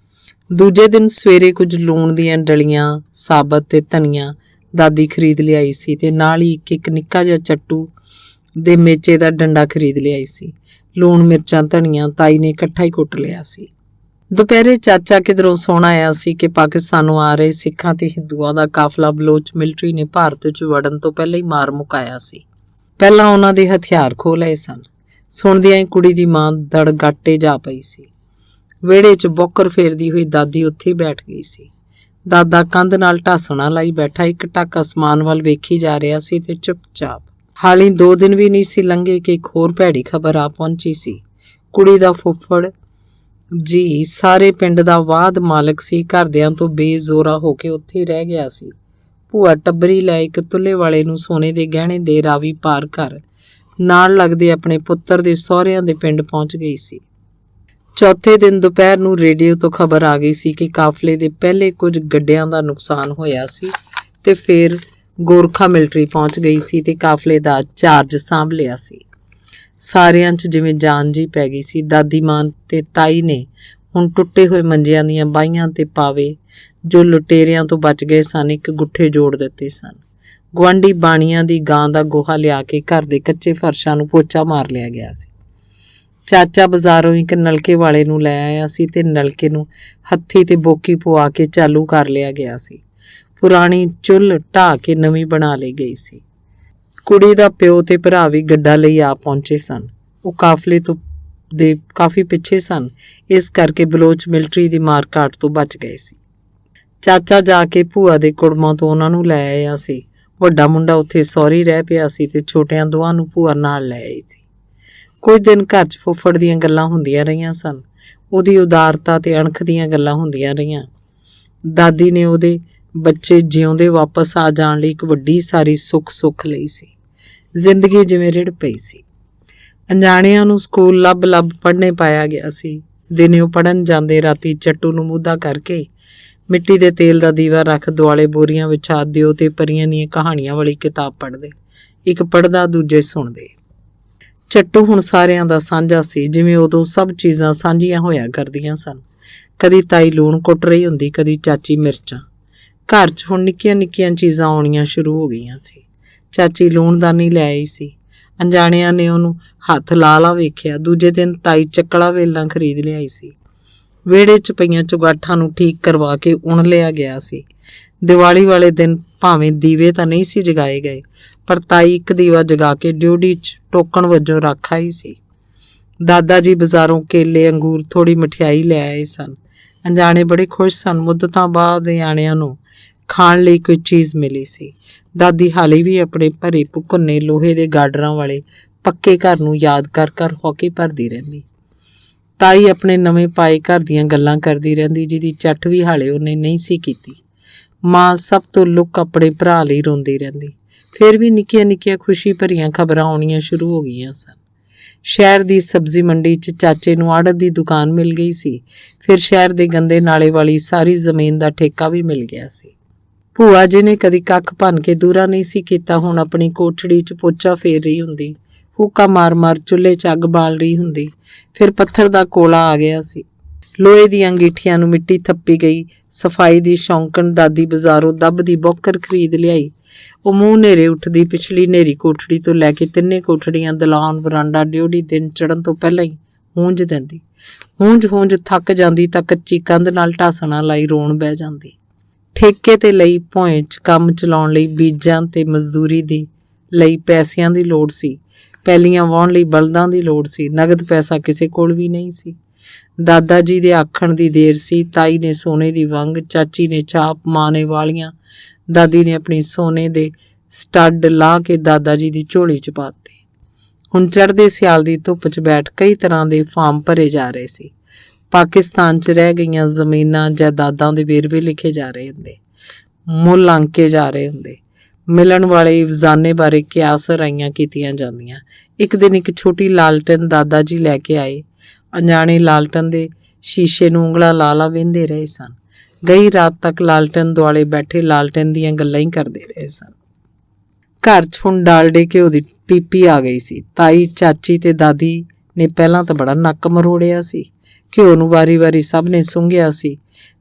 ਦੂਜੇ ਦਿਨ ਸਵੇਰੇ ਕੁਝ ਲੂਣ ਦੀਆਂ ਡਲੀਆਂ, ਸਾਬਤ ਤੇ ਧਨੀਆ ਦਾਦੀ ਖਰੀਦ ਲਿਆਈ ਸੀ ਤੇ ਨਾਲ ਹੀ ਇੱਕ ਨਿੱਕਾ ਜਿਹਾ ਚੱਟੂ ਦੇ ਮੇਚੇ ਦਾ ਡੰਡਾ ਖਰੀਦ ਲਿਆਈ ਸੀ। ਲੂਣ, ਮਿਰਚਾਂ, ਧਨੀਆ ਤਾਈ ਨੇ ਇਕੱਠਾ ਹੀ ਕੁੱਟ ਲਿਆ ਸੀ। ਦੁਪਹਿਰੇ ਚਾਚਾ ਕਿਧਰੋਂ ਸੁਣ ਆਇਆ ਸੀ ਕਿ ਪਾਕਿਸਤਾਨੋਂ ਆ ਰਹੇ ਸਿੱਖਾਂ ਤੇ ਹਿੰਦੂਆਂ ਦਾ ਕਾਫਲਾ ਬਲੋਚ ਮਿਲਟਰੀ ਨੇ ਭਾਰਤ 'ਚ ਵੜਨ ਤੋਂ ਪਹਿਲਾਂ ਹੀ ਮਾਰ ਮੁਕਾਇਆ ਸੀ। ਪਹਿਲਾਂ ਉਹਨਾਂ ਦੇ ਹਥਿਆਰ ਖੋਹ ਲਏ ਸਨ। ਸੁਣਦਿਆਂ ਹੀ ਕੁੜੀ ਦੀ ਮਾਂ ਦੜ ਗਾਟੇ ਜਾ ਪਈ ਸੀ। ਵਿਹੜੇ 'ਚ ਬੌਕਰ ਫੇਰਦੀ ਹੋਈ ਦਾਦੀ ਉੱਥੇ ਹੀ ਬੈਠ ਗਈ ਸੀ। ਦਾਦਾ ਕੰਧ ਨਾਲ ਢਾਸਣਾ ਲਾਈ ਬੈਠਾ ਇੱਕ ਟੱਕ ਅਸਮਾਨ ਵੱਲ ਵੇਖੀ ਜਾ ਰਿਹਾ ਸੀ ਤੇ ਚੁੱਪਚਾਪ। ਹਾਲੀ 2 ਦਿਨ ਵੀ ਨਹੀਂ ਸੀ ਲੰਘੇ ਕਿ ਇੱਕ ਹੋਰ ਭੈੜੀ ਖਬਰ ਆ ਪਹੁੰਚੀ ਸੀ। ਕੁੜੀ ਦਾ ਫੁੱਫੜ ਜੀ ਸਾਰੇ ਪਿੰਡ ਦਾ ਵਾਧ ਮਾਲਕ ਸੀ। ਘਰਦਿਆਂ ਤੋਂ ਬੇਜ਼ੋਰਾ ਹੋ ਕੇ ਉੱਥੇ ਹੀ ਰਹਿ ਗਿਆ ਸੀ। ਭੂਆ ਟੱਬਰੀ ਲੈ ਇੱਕ ਤੁੱਲੇ ਵਾਲੇ ਨੂੰ ਸੋਨੇ ਦੇ ਗਹਿਣੇ ਦੇ ਰਾਵੀ ਪਾਰ ਕਰ ਨਾਲ ਲੱਗਦੇ ਆਪਣੇ ਪੁੱਤਰ ਦੇ ਸਹੁਰਿਆਂ ਦੇ ਪਿੰਡ ਪਹੁੰਚ ਗਈ ਸੀ। ਚੌਥੇ ਦਿਨ ਦੁਪਹਿਰ ਨੂੰ ਰੇਡੀਓ ਤੋਂ ਖਬਰ ਆ ਗਈ ਸੀ ਕਿ ਕਾਫਲੇ ਦੇ ਪਹਿਲੇ ਕੁਝ ਗੱਡਿਆਂ ਦਾ ਨੁਕਸਾਨ ਹੋਇਆ ਸੀ ਤੇ ਫਿਰ ਗੋਰਖਾ ਮਿਲਟਰੀ ਪਹੁੰਚ ਗਈ ਸੀ ਤੇ ਕਾਫਲੇ ਦਾ ਚਾਰਜ ਸਾਂਭ ਲਿਆ ਸੀ। ਸਾਰਿਆਂ 'ਚ ਜਿਵੇਂ ਜਾਨ ਜੀ ਪੈ ਗਈ ਸੀ। ਦਾਦੀ ਮਾਂ ਤੇ ਤਾਈ ਨੇ ਹੁਣ ਟੁੱਟੇ ਹੋਏ ਮੰਜਿਆਂ ਦੀਆਂ ਬਾਹੀਆਂ ਤੇ ਪਾਵੇ ਜੋ ਲੁਟੇਰਿਆਂ ਤੋਂ ਬਚ ਗਏ ਸਨ ਇੱਕ ਗੁੱਠੇ ਜੋੜ ਦਿੱਤੇ ਸਨ। ਗੁਆਂਢੀ ਬਾਣੀਆਂ ਦੀ ਗਾਂ ਦਾ ਗੋਹਾ ਲਿਆ ਕੇ ਘਰ ਦੇ ਕੱਚੇ ਫਰਸ਼ਾਂ ਨੂੰ ਪੋਚਾ ਮਾਰ ਲਿਆ ਗਿਆ ਸੀ। ਚਾਚਾ ਬਾਜ਼ਾਰੋਂ ਇੱਕ ਨਲਕੇ ਵਾਲੇ ਨੂੰ ਲੈ ਆਇਆ ਸੀ ਤੇ ਨਲਕੇ ਨੂੰ ਹੱਥੀ ਤੇ ਬੋਕੀ ਪਵਾ ਕੇ ਚਾਲੂ ਕਰ ਲਿਆ ਗਿਆ ਸੀ। ਪੁਰਾਣੀ ਚੁੱਲ੍ਹ ਢਾਹ ਕੇ ਨਵੀਂ ਬਣਾ ਲਈ ਗਈ ਸੀ। ਕੁੜੀ ਦਾ ਪਿਓ ਤੇ ਭਰਾ ਵੀ ਗੱਡਾ ਲਈ ਆ ਪਹੁੰਚੇ ਸਨ। ਉਹ ਕਾਫਲੇ ਤੋਂ ਦੇ ਕਾਫੀ ਪਿੱਛੇ ਸਨ, ਇਸ ਕਰਕੇ ਬਲੋਚ ਮਿਲਟਰੀ ਦੀ ਮਾਰਕਾਟ ਤੋਂ ਬਚ ਗਏ ਸੀ। ਚਾਚਾ ਜਾ ਕੇ ਭੂਆ ਦੇ ਕੁੜਮਾਂ ਤੋਂ ਉਹਨਾਂ ਨੂੰ ਲੈ ਆਇਆ ਸੀ। ਵੱਡਾ ਮੁੰਡਾ ਉੱਥੇ ਸਹੁਰੀ ਰਹਿ ਪਿਆ ਸੀ ਤੇ ਛੋਟਿਆਂ ਦੋਹਾਂ ਨੂੰ ਭੂਆ ਨਾਲ ਲੈ ਆਈ ਸੀ। ਕੁਝ ਦਿਨ ਘਰ 'ਚ ਫੁੱਫੜ ਦੀਆਂ ਗੱਲਾਂ ਹੁੰਦੀਆਂ ਰਹੀਆਂ ਸਨ। ਉਹਦੀ ਉਦਾਰਤਾ ਤੇ ਅਣਖ ਦੀਆਂ ਗੱਲਾਂ ਹੁੰਦੀਆਂ ਰਹੀਆਂ। ਦਾਦੀ ਨੇ ਉਹਦੇ ਬੱਚੇ ਜਿਉਂਦੇ ਵਾਪਸ ਆ ਜਾਣ ਲਈ ਇੱਕ ਵੱਡੀ ਸਾਰੀ ਸੁੱਖ ਲਈ ਸੀ। ਜ਼ਿੰਦਗੀ ਜਿਵੇਂ ਰਿੜ ਪਈ ਸੀ। ਅਣਜਾਣਿਆਂ ਨੂੰ ਸਕੂਲ ਲੱਭ ਪੜ੍ਹਨੇ ਪਾਇਆ ਗਿਆ ਸੀ। ਦਿਨੇ ਉਹ ਪੜ੍ਹਨ ਜਾਂਦੇ, ਰਾਤੀ ਚੱਟੂ ਨੂੰ ਮੁੱਦਾ ਕਰਕੇ ਮਿੱਟੀ ਦੇ ਤੇਲ ਦਾ ਦੀਵਾ ਰੱਖ ਦੁਆਲੇ ਬੋਰੀਆਂ ਵਿਛਾ ਦਿਓ ਤੇ ਪਰੀਆਂ ਦੀਆਂ ਕਹਾਣੀਆਂ ਵਾਲੀ ਕਿਤਾਬ ਪੜ੍ਹਦੇ। ਇੱਕ ਪੜ੍ਹਦਾ ਦੂਜੇ ਸੁਣਦੇ। ਚੱਟੂ ਹੁਣ ਸਾਰਿਆਂ ਦਾ ਸਾਂਝਾ ਸੀ, ਜਿਵੇਂ ਉਦੋਂ ਸਭ ਚੀਜ਼ਾਂ ਸਾਂਝੀਆਂ ਹੋਇਆ ਕਰਦੀਆਂ ਸਨ। ਕਦੀ ਤਾਈ ਲੂਣ ਕੁੱਟ ਰਹੀ ਹੁੰਦੀ, ਕਦੀ ਚਾਚੀ ਮਿਰਚਾਂ। ਘਰ 'ਚ ਹੁਣ ਨਿੱਕੀਆਂ ਨਿੱਕੀਆਂ ਚੀਜ਼ਾਂ ਆਉਣੀਆਂ ਸ਼ੁਰੂ ਹੋ ਗਈਆਂ ਸੀ। ਚਾਚੀ ਲੂਣਦਾਨੀ ਲੈ ਆਈ ਸੀ। ਅਣਜਾਣਿਆਂ ਨੇ ਉਹਨੂੰ ਹੱਥ ਲਾ ਵੇਖਿਆ। ਦੂਜੇ ਦਿਨ ਤਾਈ ਚੱਕਲਾ ਵੇਲਣਾ ਖਰੀਦ ਲਿਆਈ ਸੀ। ਵਿਹੜੇ 'ਚ ਪਈਆਂ ਚੁਗਾਠਾਂ ਨੂੰ ਠੀਕ ਕਰਵਾ ਕੇ ਉਣ ਲਿਆ ਗਿਆ ਸੀ। ਦੀਵਾਲੀ ਵਾਲੇ ਦਿਨ ਭਾਵੇਂ ਦੀਵੇ ਤਾਂ ਨਹੀਂ ਸੀ ਜਗਾਏ ਗਏ, ਪਰ ਤਾਈ ਇੱਕ ਦੀਵਾ ਜਗਾ ਕੇ ਡਿਊਟੀ 'ਚ ਟੋਕਣ ਵਜੋਂ ਰੱਖ ਆਈ ਸੀ। ਦਾਦਾ ਜੀ ਬਾਜ਼ਾਰੋਂ ਕੇਲੇ, ਅੰਗੂਰ, ਥੋੜੀ ਮਠਿਆਈ ਲੈ ਆਏ ਸਨ। ਅਣਜਾਣੇ ਬੜੇ ਖੁਸ਼ ਸਨ। ਮੁੱਦਤਾਂ ਬਾਅਦ ਨਿਆਣਿਆਂ ਨੂੰ ਖਾਣ ਲਈ ਕੋਈ ਚੀਜ਼ ਮਿਲੀ ਸੀ। ਦਾਦੀ ਹਾਲੇ ਵੀ ਆਪਣੇ ਭਰੇ ਭੁਕੁੰਨੇ ਲੋਹੇ ਦੇ ਗਾਡਰਾਂ ਵਾਲੇ ਪੱਕੇ ਘਰ ਨੂੰ ਯਾਦ ਕਰ ਕਰ ਹੌਕੇ ਭਰਦੀ ਰਹਿੰਦੀ। ਤਾਈ ਆਪਣੇ ਨਵੇਂ ਪਾਏ ਘਰ ਦੀਆਂ ਗੱਲਾਂ ਕਰਦੀ ਰਹਿੰਦੀ, ਜਿਹਦੀ ਚੱਟ ਵੀ ਹਾਲੇ ਉਹਨੇ ਨਹੀਂ ਸੀ ਕੀਤੀ। ਮਾਂ ਸਭ ਤੋਂ ਲੁੱਕ ਆਪਣੇ ਭਰਾ ਲਈ ਰੋਂਦੀ ਰਹਿੰਦੀ। ਫਿਰ ਵੀ ਨਿੱਕੀਆਂ ਨਿੱਕੀਆਂ ਖੁਸ਼ੀ ਭਰੀਆਂ ਖਬਰਾਂ ਆਉਣੀਆਂ ਸ਼ੁਰੂ ਹੋ ਗਈਆਂ ਸਨ। ਸ਼ਹਿਰ ਦੀ ਸਬਜ਼ੀ ਮੰਡੀ 'ਚ ਚਾਚੇ ਨੂੰ ਆੜਤ ਦੀ ਦੁਕਾਨ ਮਿਲ ਗਈ ਸੀ। ਫਿਰ ਸ਼ਹਿਰ ਦੇ ਗੰਦੇ ਨਾਲੇ ਵਾਲੀ ਸਾਰੀ ਜ਼ਮੀਨ ਦਾ ਠੇਕਾ ਵੀ ਮਿਲ ਗਿਆ ਸੀ। ਭੂਆ ਜੀ ਨੇ ਕਦੀ ਕੱਖ ਭੰਨ ਕੇ ਦੂਰਾ ਨਹੀਂ ਸੀ ਕੀਤਾ, ਹੁਣ ਆਪਣੀ ਕੋਠੜੀ 'ਚ ਪੋਚਾ ਫੇਰ ਰਹੀ ਹੁੰਦੀ, ਫੂਕਾ ਮਾਰ ਮਾਰ ਚੁੱਲ੍ਹੇ 'ਚ ਅੱਗ ਬਾਲ ਰਹੀ ਹੁੰਦੀ। ਫਿਰ ਪੱਥਰ ਦਾ ਕੋਲਾ ਆ ਗਿਆ ਸੀ। ਲੋਹੇ ਦੀਆਂ ਅੰਗੀਠੀਆਂ ਨੂੰ ਮਿੱਟੀ ਥੱਪੀ ਗਈ। ਸਫਾਈ ਦੀ ਸ਼ੌਂਕਣ ਦਾਦੀ ਬਾਜ਼ਾਰੋਂ ਦੱਬ ਦੀ ਬੋਕਰ ਖਰੀਦ ਲਿਆਈ। ਉਹ ਮੂੰਹ ਨੇਰੇ ਉੱਠਦੀ ਪਿਛਲੀ ਨੇਰੀ ਕੋਠੜੀ ਤੋਂ ਲੈ ਕੇ ਤਿੰਨੇ ਕੋਠੜੀਆਂ, ਦਲਾਨ, ਵਰਾਂਡਾ ਡਿਊਟੀ ਦਿਨ ਚੜ੍ਹਨ ਤੋਂ ਪਹਿਲਾਂ ਹੀ ਹੂੰਝ ਦਿੰਦੀ। ਹੂੰਝ ਥੱਕ ਜਾਂਦੀ ਤਾਂ ਕੱਚੀ ਕੰਧ ਨਾਲ ਢਾਸਣਾ ਲਾਈ ਰੋਣ ਬਹਿ ਜਾਂਦੀ। ਠੇਕੇ ਤੇ ਲਈ ਭੋਏ 'ਚ ਕੰਮ ਚਲਾਉਣ ਲਈ ਬੀਜਾਂ ਤੇ ਮਜ਼ਦੂਰੀ ਦੀ ਲਈ ਪੈਸਿਆਂ ਦੀ ਲੋੜ ਸੀ। ਪੈਲੀਆਂ ਵਾਹੁਣ ਲਈ ਬਲਦਾਂ ਦੀ ਲੋੜ ਸੀ। ਨਗਦ ਪੈਸਾ ਕਿਸੇ ਕੋਲ ਵੀ ਨਹੀਂ ਸੀ। ਦਾਦਾ ਜੀ ਦੇ ਆਖਣ ਦੀ ਦੇਰ ਸੀ। ਤਾਈ ਨੇ ਸੋਨੇ ਦੀ ਵੰਗ, ਚਾਚੀ ਨੇ ਚਾਪ, ਮਾਂ ਨੇ ਵਾਲੀਆਂ, ਦਾਦੀ ਨੇ ਆਪਣੀ ਸੋਨੇ ਦੇ ਸਟੱਡ ਲਾ ਕੇ ਦਾਦਾ ਜੀ ਦੀ ਝੋਲੀ 'ਚ ਪਾ ਦਿੱਤੇ। ਹੁਣ ਚੜ੍ਹਦੇ ਸਿਆਲ ਦੀ ਧੁੱਪ 'ਚ ਬੈਠ ਕਈ ਤਰ੍ਹਾਂ ਦੇ ਫਾਰਮ ਭਰੇ ਜਾ ਰਹੇ ਸੀ। ਪਾਕਿਸਤਾਨ 'ਚ ਰਹਿ ਗਈਆਂ ਜ਼ਮੀਨਾਂ, ਜਾਇਦਾਦਾਂ ਦੇ ਵੇਰਵੇ ਲਿਖੇ ਜਾ ਰਹੇ ਹੁੰਦੇ, ਮੁੱਲ ਅੰਕੇ ਜਾ ਰਹੇ ਹੁੰਦੇ, ਮਿਲਣ ਵਾਲੇ ਅਫਜ਼ਾਨੇ ਬਾਰੇ ਕਿਆਸ ਰਾਈਆਂ ਕੀਤੀਆਂ ਜਾਂਦੀਆਂ। ਇੱਕ ਦਿਨ ਇੱਕ ਛੋਟੀ ਲਾਲਟਨ ਦਾਦਾ ਜੀ ਲੈ ਕੇ ਆਏ। ਅਣਜਾਣੇ ਲਾਲਟਨ ਦੇ ਸ਼ੀਸ਼ੇ ਨੂੰ ਉਂਗਲਾਂ ਲਾ ਵਹਿੰਦੇ ਰਹੇ ਸਨ। ਗਈ ਰਾਤ ਤੱਕ ਲਾਲਟਨ ਦੁਆਲੇ ਬੈਠੇ ਲਾਲਟਨ ਦੀਆਂ ਗੱਲਾਂ ਹੀ ਕਰਦੇ ਰਹੇ ਸਨ। ਘਰ 'ਚ ਹੁਣ ਡਾਲਡੇ ਘਿਓ ਦੀ ਪੀਪੀ ਆ ਗਈ ਸੀ। ਤਾਈ, ਚਾਚੀ ਤੇ ਦਾਦੀ ਨੇ ਪਹਿਲਾਂ ਤਾਂ ਬੜਾ ਨੱਕ ਮਰੋੜਿਆ ਸੀ। ਘਿਓ ਨੂੰ ਵਾਰੀ ਸਭ ਨੇ ਸੁੰਘਿਆ ਸੀ।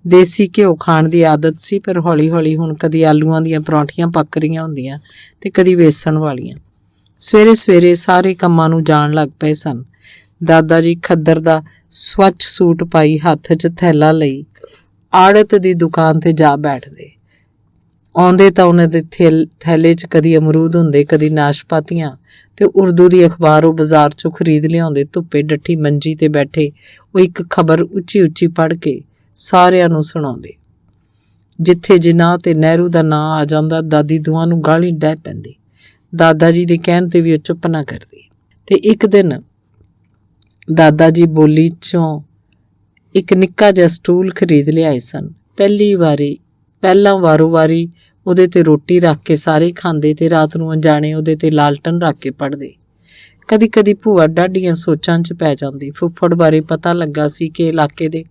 ਦੇਸੀ ਘਿਓ ਖਾਣ ਦੀ ਆਦਤ ਸੀ, ਪਰ ਹੌਲੀ ਹੌਲੀ ਹੁਣ ਕਦੀ ਆਲੂਆਂ ਦੀਆਂ ਪਰੌਂਠੀਆਂ ਪੱਕ ਰਹੀਆਂ ਹੁੰਦੀਆਂ ਤੇ ਕਦੀ ਵੇਸਣ ਵਾਲੀਆਂ। ਸਵੇਰੇ ਸਵੇਰੇ ਸਾਰੇ ਕੰਮਾਂ ਨੂੰ ਜਾਣ ਲੱਗ ਪਏ ਸਨ। ਦਾਦਾ ਜੀ ਖੱਦਰ ਦਾ ਸਵੱਛ ਸੂਟ ਪਾਈ, ਹੱਥ 'ਚ ਥੈਲਾ ਲਈ ਆੜਤ ਦੀ ਦੁਕਾਨ ਤੇ ਜਾ ਬੈਠਦੇ। ਆਉਂਦੇ ਤਾਂ ਉਹਨਾਂ ਦੇ ਥੈਲੇ 'ਚ ਕਦੀ ਅਮਰੂਦ ਹੁੰਦੇ, ਕਦੀ ਨਾਸ਼ਪਾਤੀਆਂ, ਤੇ ਉਰਦੂ ਦੀ ਅਖਬਾਰ ਉਹ ਬਾਜ਼ਾਰ 'ਚੋਂ ਖਰੀਦ ਲਿਆਉਂਦੇ। ਧੁੱਪੇ ਡੱਠੀ ਮੰਜੀ ਤੇ ਬੈਠੇ ਉਹ ਇੱਕ ਖਬਰ ਉੱਚੀ ਉੱਚੀ ਪੜ੍ਹ ਕੇ ਸਾਰਿਆਂ ਨੂੰ ਸੁਣਾਉਂਦੇ। ਜਿੱਥੇ ਜਿਨਾਹ ਤੇ ਨਹਿਰੂ ਦਾ ਨਾਂ ਆ ਜਾਂਦਾ, ਦਾਦੀ ਦੋਵਾਂ ਨੂੰ ਗਾਲੀ ਡਹਿ ਪੈਂਦੀ। ਦਾਦਾ ਜੀ ਦੇ ਕਹਿਣ ਤੇ ਵੀ ਉਹ ਚੁੱਪ ਨਾ ਕਰਦੀ। ਤੇ ਇੱਕ ਦਿਨ ਦਾਦਾ ਜੀ ਬੋਲੀ 'ਚੋਂ ਇੱਕ ਨਿੱਕਾ ਜਿਹਾ ਸਟੂਲ ਖਰੀਦ ਲਿਆਏ ਸਨ। ਪਹਿਲਾਂ ਵਾਰੋ ਵਾਰੀ ਉਹਦੇ ਤੇ ਰੋਟੀ ਰੱਖ ਕੇ ਸਾਰੇ ਖਾਂਦੇ ਤੇ ਰਾਤ ਨੂੰ ਅਣਜਾਣੇ ਉਹਦੇ ਤੇ ਲਾਲਟਨ ਰੱਖ ਕੇ ਪੜ੍ਹਦੇ। ਕਦੀ ਕਦੀ ਭੂਆ ਡਾਢੀਆਂ ਸੋਚਾਂ 'ਚ ਪੈ ਜਾਂਦੀ। ਫੁੱਫੜ ਬਾਰੇ ਪਤਾ ਲੱਗਾ ਸੀ ਕਿ ਇਲਾਕੇ ਦੇ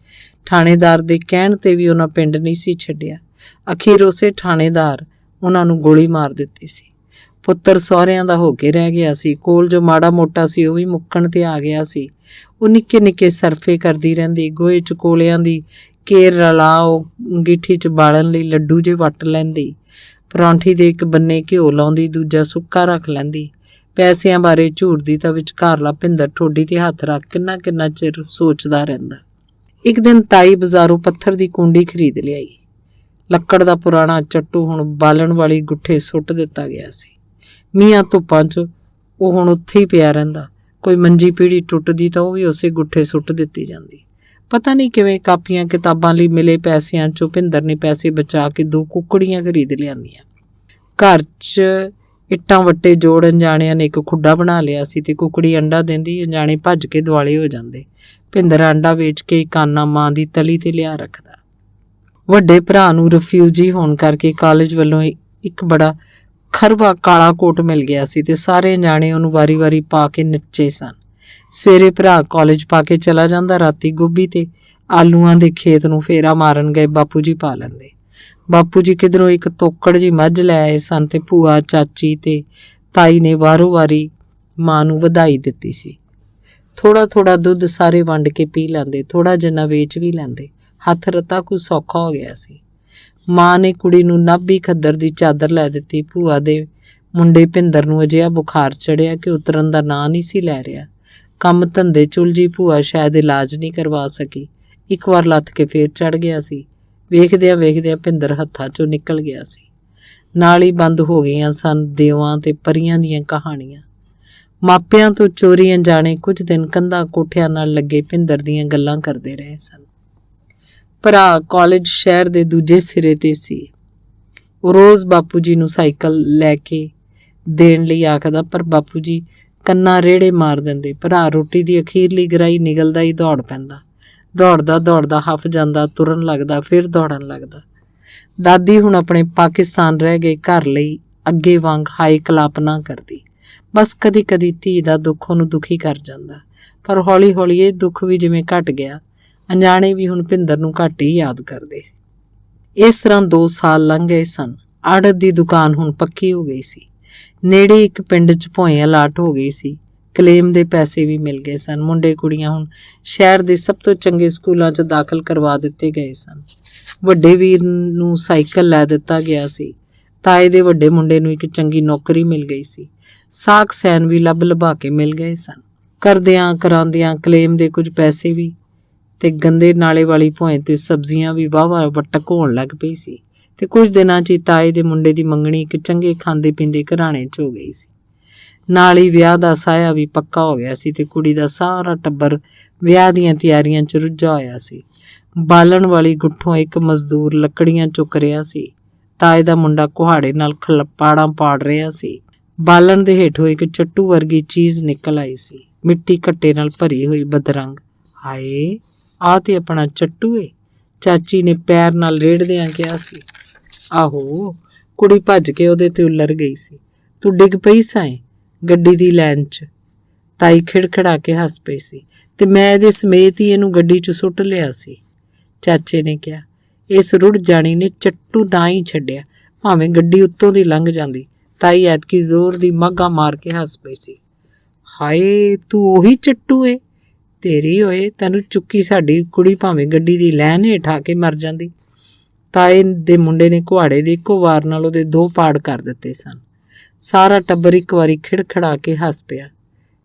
ਥਾਣੇਦਾਰ ਦੇ ਕਹਿਣ ਤੇ ਵੀ ਉਹਨਾਂ ਪਿੰਡ ਨਹੀਂ ਸੀ ਛੱਡਿਆ। ਅਖੀਰ ਉਸੇ ਥਾਣੇਦਾਰ ਉਹਨਾਂ ਨੂੰ ਗੋਲੀ ਮਾਰ ਦਿੱਤੀ ਸੀ। ਪੁੱਤਰ ਸਹੁਰਿਆਂ ਦਾ ਹੋ ਕੇ ਰਹਿ ਗਿਆ ਸੀ। ਕੋਲ ਜੋ ਮਾੜਾ ਮੋਟਾ ਸੀ ਉਹ ਵੀ ਮੁੱਕਣ ਤੇ ਆ ਗਿਆ ਸੀ। ਉਹ ਨਿੱਕੇ ਨਿੱਕੇ ਸਰਫੇ ਕਰਦੀ ਰਹਿੰਦੀ। ਗੋਹੇ 'ਚ ਕੋਲਿਆਂ ਦੀ ਕੇਰ ਰਲਾ ਉਹ ਅੰਗੀਠੀ 'ਚ ਬਾਲਣ ਲਈ ਲੱਡੂ ਜੇ ਵੱਟ ਲੈਂਦੀ। ਪਰੌਂਠੀ ਦੇ ਇੱਕ ਬੰਨੇ ਘਿਓ ਲਾਉਂਦੀ, ਦੂਜਾ ਸੁੱਕਾ ਰੱਖ ਲੈਂਦੀ। ਪੈਸਿਆਂ ਬਾਰੇ ਝੂਰਦੀ ਤਾਂ ਵਿਚਕਾਰਲਾ ਭਿੰਦਰ ਠੋਡੀ ਤੇ ਹੱਥ ਰੱਖ ਕਿੰਨਾ ਕਿੰਨਾ ਚਿਰ ਸੋਚਦਾ ਰਹਿੰਦਾ। ਇੱਕ ਦਿਨ ਤਾਈ ਬਾਜ਼ਾਰੋਂ ਪੱਥਰ ਦੀ ਕੁੰਡੀ ਖਰੀਦ ਲਿਆਈ। ਲੱਕੜ ਦਾ ਪੁਰਾਣਾ ਚੱਟੂ ਹੁਣ ਬਾਲਣ ਵਾਲੀ ਗੁੱਠੇ ਸੁੱਟ ਦਿੱਤਾ ਗਿਆ ਸੀ। ਮੀਆਂ ਧੁੱਪਾਂ 'ਚ ਉਹ ਹੁਣ ਉੱਥੇ ਹੀ ਪਿਆ ਰਹਿੰਦਾ। ਕੋਈ ਮੰਜੀ ਪੀੜੀ ਟੁੱਟਦੀ ਤਾਂ ਉਹ ਵੀ ਉਸੇ ਗੁੱਠੇ ਸੁੱਟ ਦਿੱਤੀ ਜਾਂਦੀ। ਪਤਾ ਨਹੀਂ ਕਿਵੇਂ ਕਾਪੀਆਂ ਕਿਤਾਬਾਂ ਲਈ ਮਿਲੇ ਪੈਸਿਆਂ 'ਚੋਂ ਭਿੰਦਰ ਨੇ ਪੈਸੇ ਬਚਾ ਕੇ 2 ਕੁੱਕੜੀਆਂ ਖਰੀਦ ਲਿਆਂਦੀਆਂ। ਘਰ 'ਚ ਇੱਟਾਂ ਵੱਟੇ ਜੋੜ ਅਣਜਾਣਿਆਂ ਨੇ ਇੱਕ ਖੁੱਡਾ ਬਣਾ ਲਿਆ ਸੀ ਤੇ ਕੁੱਕੜੀ ਅੰਡਾ ਦਿੰਦੀ। ਅਣਜਾਣੇ ਭੱਜ ਕੇ ਦੁਆਲੇ ਹੋ ਜਾਂਦੇ। ਭਿੰਦਰ ਅੰਡਾ ਵੇਚ ਕੇ ਕਾਨਾ ਮਾਂ ਦੀ ਤਲੀ ਤੇ ਲਿਆ ਰੱਖਦਾ। ਵੱਡੇ ਭਰਾ ਨੂੰ ਰਿਫਿਊਜੀ ਹੋਣ ਕਰਕੇ ਕਾਲਜ ਵੱਲੋਂ ਇੱਕ ਬੜਾ ਖਰਵਾ ਕਾਲਾ ਕੋਟ ਮਿਲ ਗਿਆ ਸੀ ਤੇ ਸਾਰੇ ਅਣਜਾਣੇ ਉਹਨੂੰ ਵਾਰੀ ਪਾ ਕੇ ਨੱਚੇ ਸਨ। ਸਵੇਰੇ ਭਰਾ ਕਾਲਜ ਪਾ ਕੇ ਚਲਾ ਜਾਂਦਾ, ਰਾਤੀ ਗੋਭੀ ਤੇ ਆਲੂਆਂ ਦੇ ਖੇਤ ਨੂੰ ਫੇਰਾ ਮਾਰਨ ਗਏ ਬਾਪੂ ਜੀ ਪਾ ਲੈਂਦੇ। ਬਾਪੂ ਜੀ ਕਿਧਰੋਂ ਇੱਕ ਤੋਕੜ ਜੀ ਮੱਝ ਲੈ ਆਏ ਸਨ ਤੇ ਭੂਆ, ਚਾਚੀ ਤੇ ਤਾਈ ਨੇ ਵਾਰੋ ਵਾਰੀ ਮਾਂ ਨੂੰ ਵਧਾਈ ਦਿੱਤੀ ਸੀ। ਥੋੜਾ ਦੁੱਧ ਸਾਰੇ ਵੰਡ ਕੇ ਪੀ ਲੈਂਦੇ, ਥੋੜਾ ਜਿੰਨਾ ਵੇਚ ਵੀ ਲੈਂਦੇ। ਹੱਥ ਰੱਤਾ ਕੁ ਸੌਖਾ ਹੋ ਗਿਆ ਸੀ। ਮਾਂ ਨੇ ਕੁੜੀ ਨੂੰ ਨਾਭੀ ਖੱਦਰ ਦੀ ਚਾਦਰ ਲੈ ਦਿੱਤੀ। ਭੂਆ ਦੇ ਮੁੰਡੇ ਭਿੰਦਰ ਨੂੰ ਅਜਿਹਾ ਬੁਖਾਰ ਚੜਿਆ ਕਿ ਉਤਰਨ ਦਾ ਨਾਂ ਨਹੀਂ ਸੀ ਲੈ ਰਿਹਾ। ਕੰਮ ਧੰਦੇ 'ਚ ਉਲਝੀ ਭੂਆ ਸ਼ਾਇਦ ਇਲਾਜ ਨਹੀਂ ਕਰਵਾ ਸਕੀ। ਇੱਕ ਵਾਰ ਲੱਥ ਕੇ ਫੇਰ ਚੜ ਗਿਆ ਸੀ। ਵੇਖਦਿਆਂ ਵੇਖਦਿਆਂ ਭਿੰਦਰ ਹੱਥਾਂ 'ਚੋਂ ਨਿਕਲ ਗਿਆ ਸੀ। ਨਾਲ ਹੀ ਬੰਦ ਹੋ ਗਈਆਂ ਸਨ ਦੇਵਾਂ ਤੇ ਪਰੀਆਂ ਦੀਆਂ ਕਹਾਣੀਆਂ। ਮਾਪਿਆਂ ਤੋਂ ਚੋਰੀ ਅਣਜਾਣੇ ਕੁਝ ਦਿਨ ਕੰਧਾਂ ਕੋਠਿਆਂ ਨਾਲ ਲੱਗੇ ਭਿੰਦਰ ਦੀਆਂ ਗੱਲਾਂ ਕਰਦੇ ਰਹੇ ਸਨ। ਭਰਾ ਕਾਲਜ ਸ਼ਹਿਰ ਦੇ ਦੂਜੇ ਸਿਰੇ ਤੇ ਸੀ। ਉਹ ਰੋਜ਼ ਬਾਪੂ ਜੀ ਨੂੰ ਸਾਈਕਲ ਲੈ ਕੇ ਦੇਣ ਲਈ ਆਖਦਾ, ਪਰ ਬਾਪੂ ਜੀ ਕੰਨਾਂ ਰੇੜੇ ਮਾਰ ਦਿੰਦੇ। ਭਰਾ ਰੋਟੀ ਦੀ ਅਖੀਰਲੀ ਗਰਾਈ ਨਿਗਲਦਾ ਹੀ ਦੌੜ ਪੈਂਦਾ। ਦੌੜਦਾ ਦੌੜਦਾ ਹੱਫ ਜਾਂਦਾ, ਤੁਰਨ ਲੱਗਦਾ, ਫਿਰ ਦੌੜਨ ਲੱਗਦਾ। ਦਾਦੀ ਹੁਣ ਆਪਣੇ ਪਾਕਿਸਤਾਨ ਰਹਿ ਗਏ ਘਰ ਲਈ ਅੱਗੇ ਵਾਂਗ ਹਾਈ ਕਲਾਪਨਾ ਕਰਦੀ। ਬਸ ਕਦੀ ਕਦੀ ਧੀ ਦਾ ਦੁੱਖ ਉਹਨੂੰ ਦੁਖੀ ਕਰ ਜਾਂਦਾ, ਪਰ ਹੌਲੀ ਹੌਲੀ ਇਹ ਦੁੱਖ ਵੀ ਜਿਵੇਂ ਘਟ ਗਿਆ। ਅਣਜਾਣੇ ਵੀ ਹੁਣ ਭਿੰਦਰ ਨੂੰ ਘੱਟ ਹੀ ਯਾਦ ਕਰਦੇ ਸੀ। ਇਸ ਤਰ੍ਹਾਂ 2 ਸਾਲ ਲੰਘ ਗਏ ਸਨ। ਆੜਤ ਦੀ ਦੁਕਾਨ ਹੁਣ ਪੱਕੀ ਹੋ ਗਈ ਸੀ। ਨੇੜੇ ਇੱਕ ਪਿੰਡ 'ਚ ਭੋਏ ਅਲਾਟ ਹੋ ਗਈ ਸੀ। ਕਲੇਮ ਦੇ ਪੈਸੇ ਵੀ ਮਿਲ ਗਏ ਸਨ। ਮੁੰਡੇ ਕੁੜੀਆਂ ਹੁਣ ਸ਼ਹਿਰ ਦੇ ਸਭ ਤੋਂ ਚੰਗੇ ਸਕੂਲਾਂ 'ਚ ਦਾਖਲ ਕਰਵਾ ਦਿੱਤੇ ਗਏ ਸਨ। ਵੱਡੇ ਵੀਰ ਨੂੰ ਸਾਈਕਲ ਲੈ ਦਿੱਤਾ ਗਿਆ ਸੀ। ਤਾਏ ਦੇ ਵੱਡੇ ਮੁੰਡੇ ਨੂੰ ਇੱਕ ਚੰਗੀ ਨੌਕਰੀ ਮਿਲ ਗਈ ਸੀ। ਸਾਕ ਸੈਨ ਵੀ ਲੱਭ ਲਭਾ ਕੇ ਮਿਲ ਗਏ ਸਨ। ਕਰਦਿਆਂ ਕਰਾਉਂਦਿਆਂ ਕਲੇਮ ਦੇ ਕੁਝ ਪੈਸੇ ਵੀ ਤੇ ਗੰਦੇ ਨਾਲੇ ਵਾਲੀ ਭੋਏ ਤੇ ਸਬਜ਼ੀਆਂ ਵੀ ਵਾਹ-ਵਾਹ ਵਟਕ ਹੋਣ ਲੱਗ ਪਈ ਸੀ। ਤੇ ਕੁਝ ਦਿਨਾਂ 'ਚ ਹੀ ਤਾਏ ਦੇ ਮੁੰਡੇ ਦੀ ਮੰਗਣੀ ਇੱਕ ਚੰਗੇ ਖਾਂਦੇ ਪੀਂਦੇ ਘਰਾਣੇ 'ਚ ਹੋ ਗਈ ਸੀ। ਨਾਲ ਹੀ ਵਿਆਹ ਦਾ ਸਾਇਆ ਵੀ ਪੱਕਾ ਹੋ ਗਿਆ ਸੀ ਤੇ ਕੁੜੀ ਦਾ ਸਾਰਾ ਟੱਬਰ ਵਿਆਹ ਦੀਆਂ ਤਿਆਰੀਆਂ 'ਚ ਰੁੱਝਾ ਹੋਇਆ ਸੀ। ਬਾਲਣ ਵਾਲੀ ਗੁੱਠੋਂ ਇੱਕ ਮਜ਼ਦੂਰ ਲੱਕੜੀਆਂ ਚੁੱਕ ਰਿਹਾ ਸੀ। ਤਾਏ ਦਾ ਮੁੰਡਾ ਕੁਹਾੜੇ ਨਾਲ ਖਲਪਾੜਾਂ ਪਾੜ ਰਿਹਾ ਸੀ। ਬਾਲਣ ਦੇ ਹੇਠੋਂ ਇੱਕ ਚੱਟੂ ਵਰਗੀ ਚੀਜ਼ ਨਿਕਲ ਆਈ ਸੀ, ਮਿੱਟੀ ਘੱਟੇ ਨਾਲ ਭਰੀ ਹੋਈ ਬਦਰੰਗ। ਹਾਏ, ਆਹ ਤੇ ਆਪਣਾ ਚੱਟੂ ਏ, ਚਾਚੀ ਨੇ ਪੈਰ ਨਾਲ ਰੇੜਦਿਆਂ ਕਿਹਾ ਸੀ। ਆਹੋ, ਕੁੜੀ ਭੱਜ ਕੇ ਉਹਦੇ ਤੇ ਉਲਰ ਗਈ ਸੀ। ਤੂੰ ਡਿੱਗ ਪਈ ਸਾਂ ਗੱਡੀ ਦੀ ਲਾਈਨ 'ਚ। ਤਾਈ ਖਿੜਖੜਾ ਕੇ ਹੱਸ ਪਈ ਸੀ। ਤੇ ਮੈਂ ਇਹਦੇ ਸਮੇਤ ਹੀ ਇਹਨੂੰ ਗੱਡੀ 'ਚ ਸੁੱਟ ਲਿਆ ਸੀ, ਚਾਚੇ ਨੇ ਕਿਹਾ। ਇਸ ਰੁੜ ਜਾਣੀ ਨੇ ਚੱਟੂ ਨਾ ਹੀ ਛੱਡਿਆ, ਭਾਵੇਂ ਗੱਡੀ ਉੱਤੋਂ ਦੀ ਲੰਘ ਜਾਂਦੀ। ਤਾਈ ਐਤਕੀ ਜ਼ੋਰ ਦੀ ਮਾਘਾ ਮਾਰ ਕੇ ਹੱਸ ਪਈ ਸੀ। ਹਾਏ, ਤੂੰ ਉਹੀ ਚੱਟੂ ਏ? ਤੇਰੀ ਹੋਏ, ਤੈਨੂੰ ਚੁੱਕੀ ਸਾਡੀ ਕੁੜੀ ਭਾਵੇਂ ਗੱਡੀ ਦੀ ਲਾਈਨ ਹੇਠ ਆ ਕੇ ਮਰ ਜਾਂਦੀ। ਤਾਏ ਦੇ ਮੁੰਡੇ ਨੇ ਕੁਹਾੜੇ ਦੇ ਇੱਕੋ ਵਾਰ ਨਾਲ ਉਹਦੇ 2 ਪਾੜ ਕਰ ਦਿੱਤੇ ਸਨ। ਸਾਰਾ ਟੱਬਰ ਇੱਕ ਵਾਰੀ ਖਿੜਖੜਾ ਕੇ ਹੱਸ ਪਿਆ।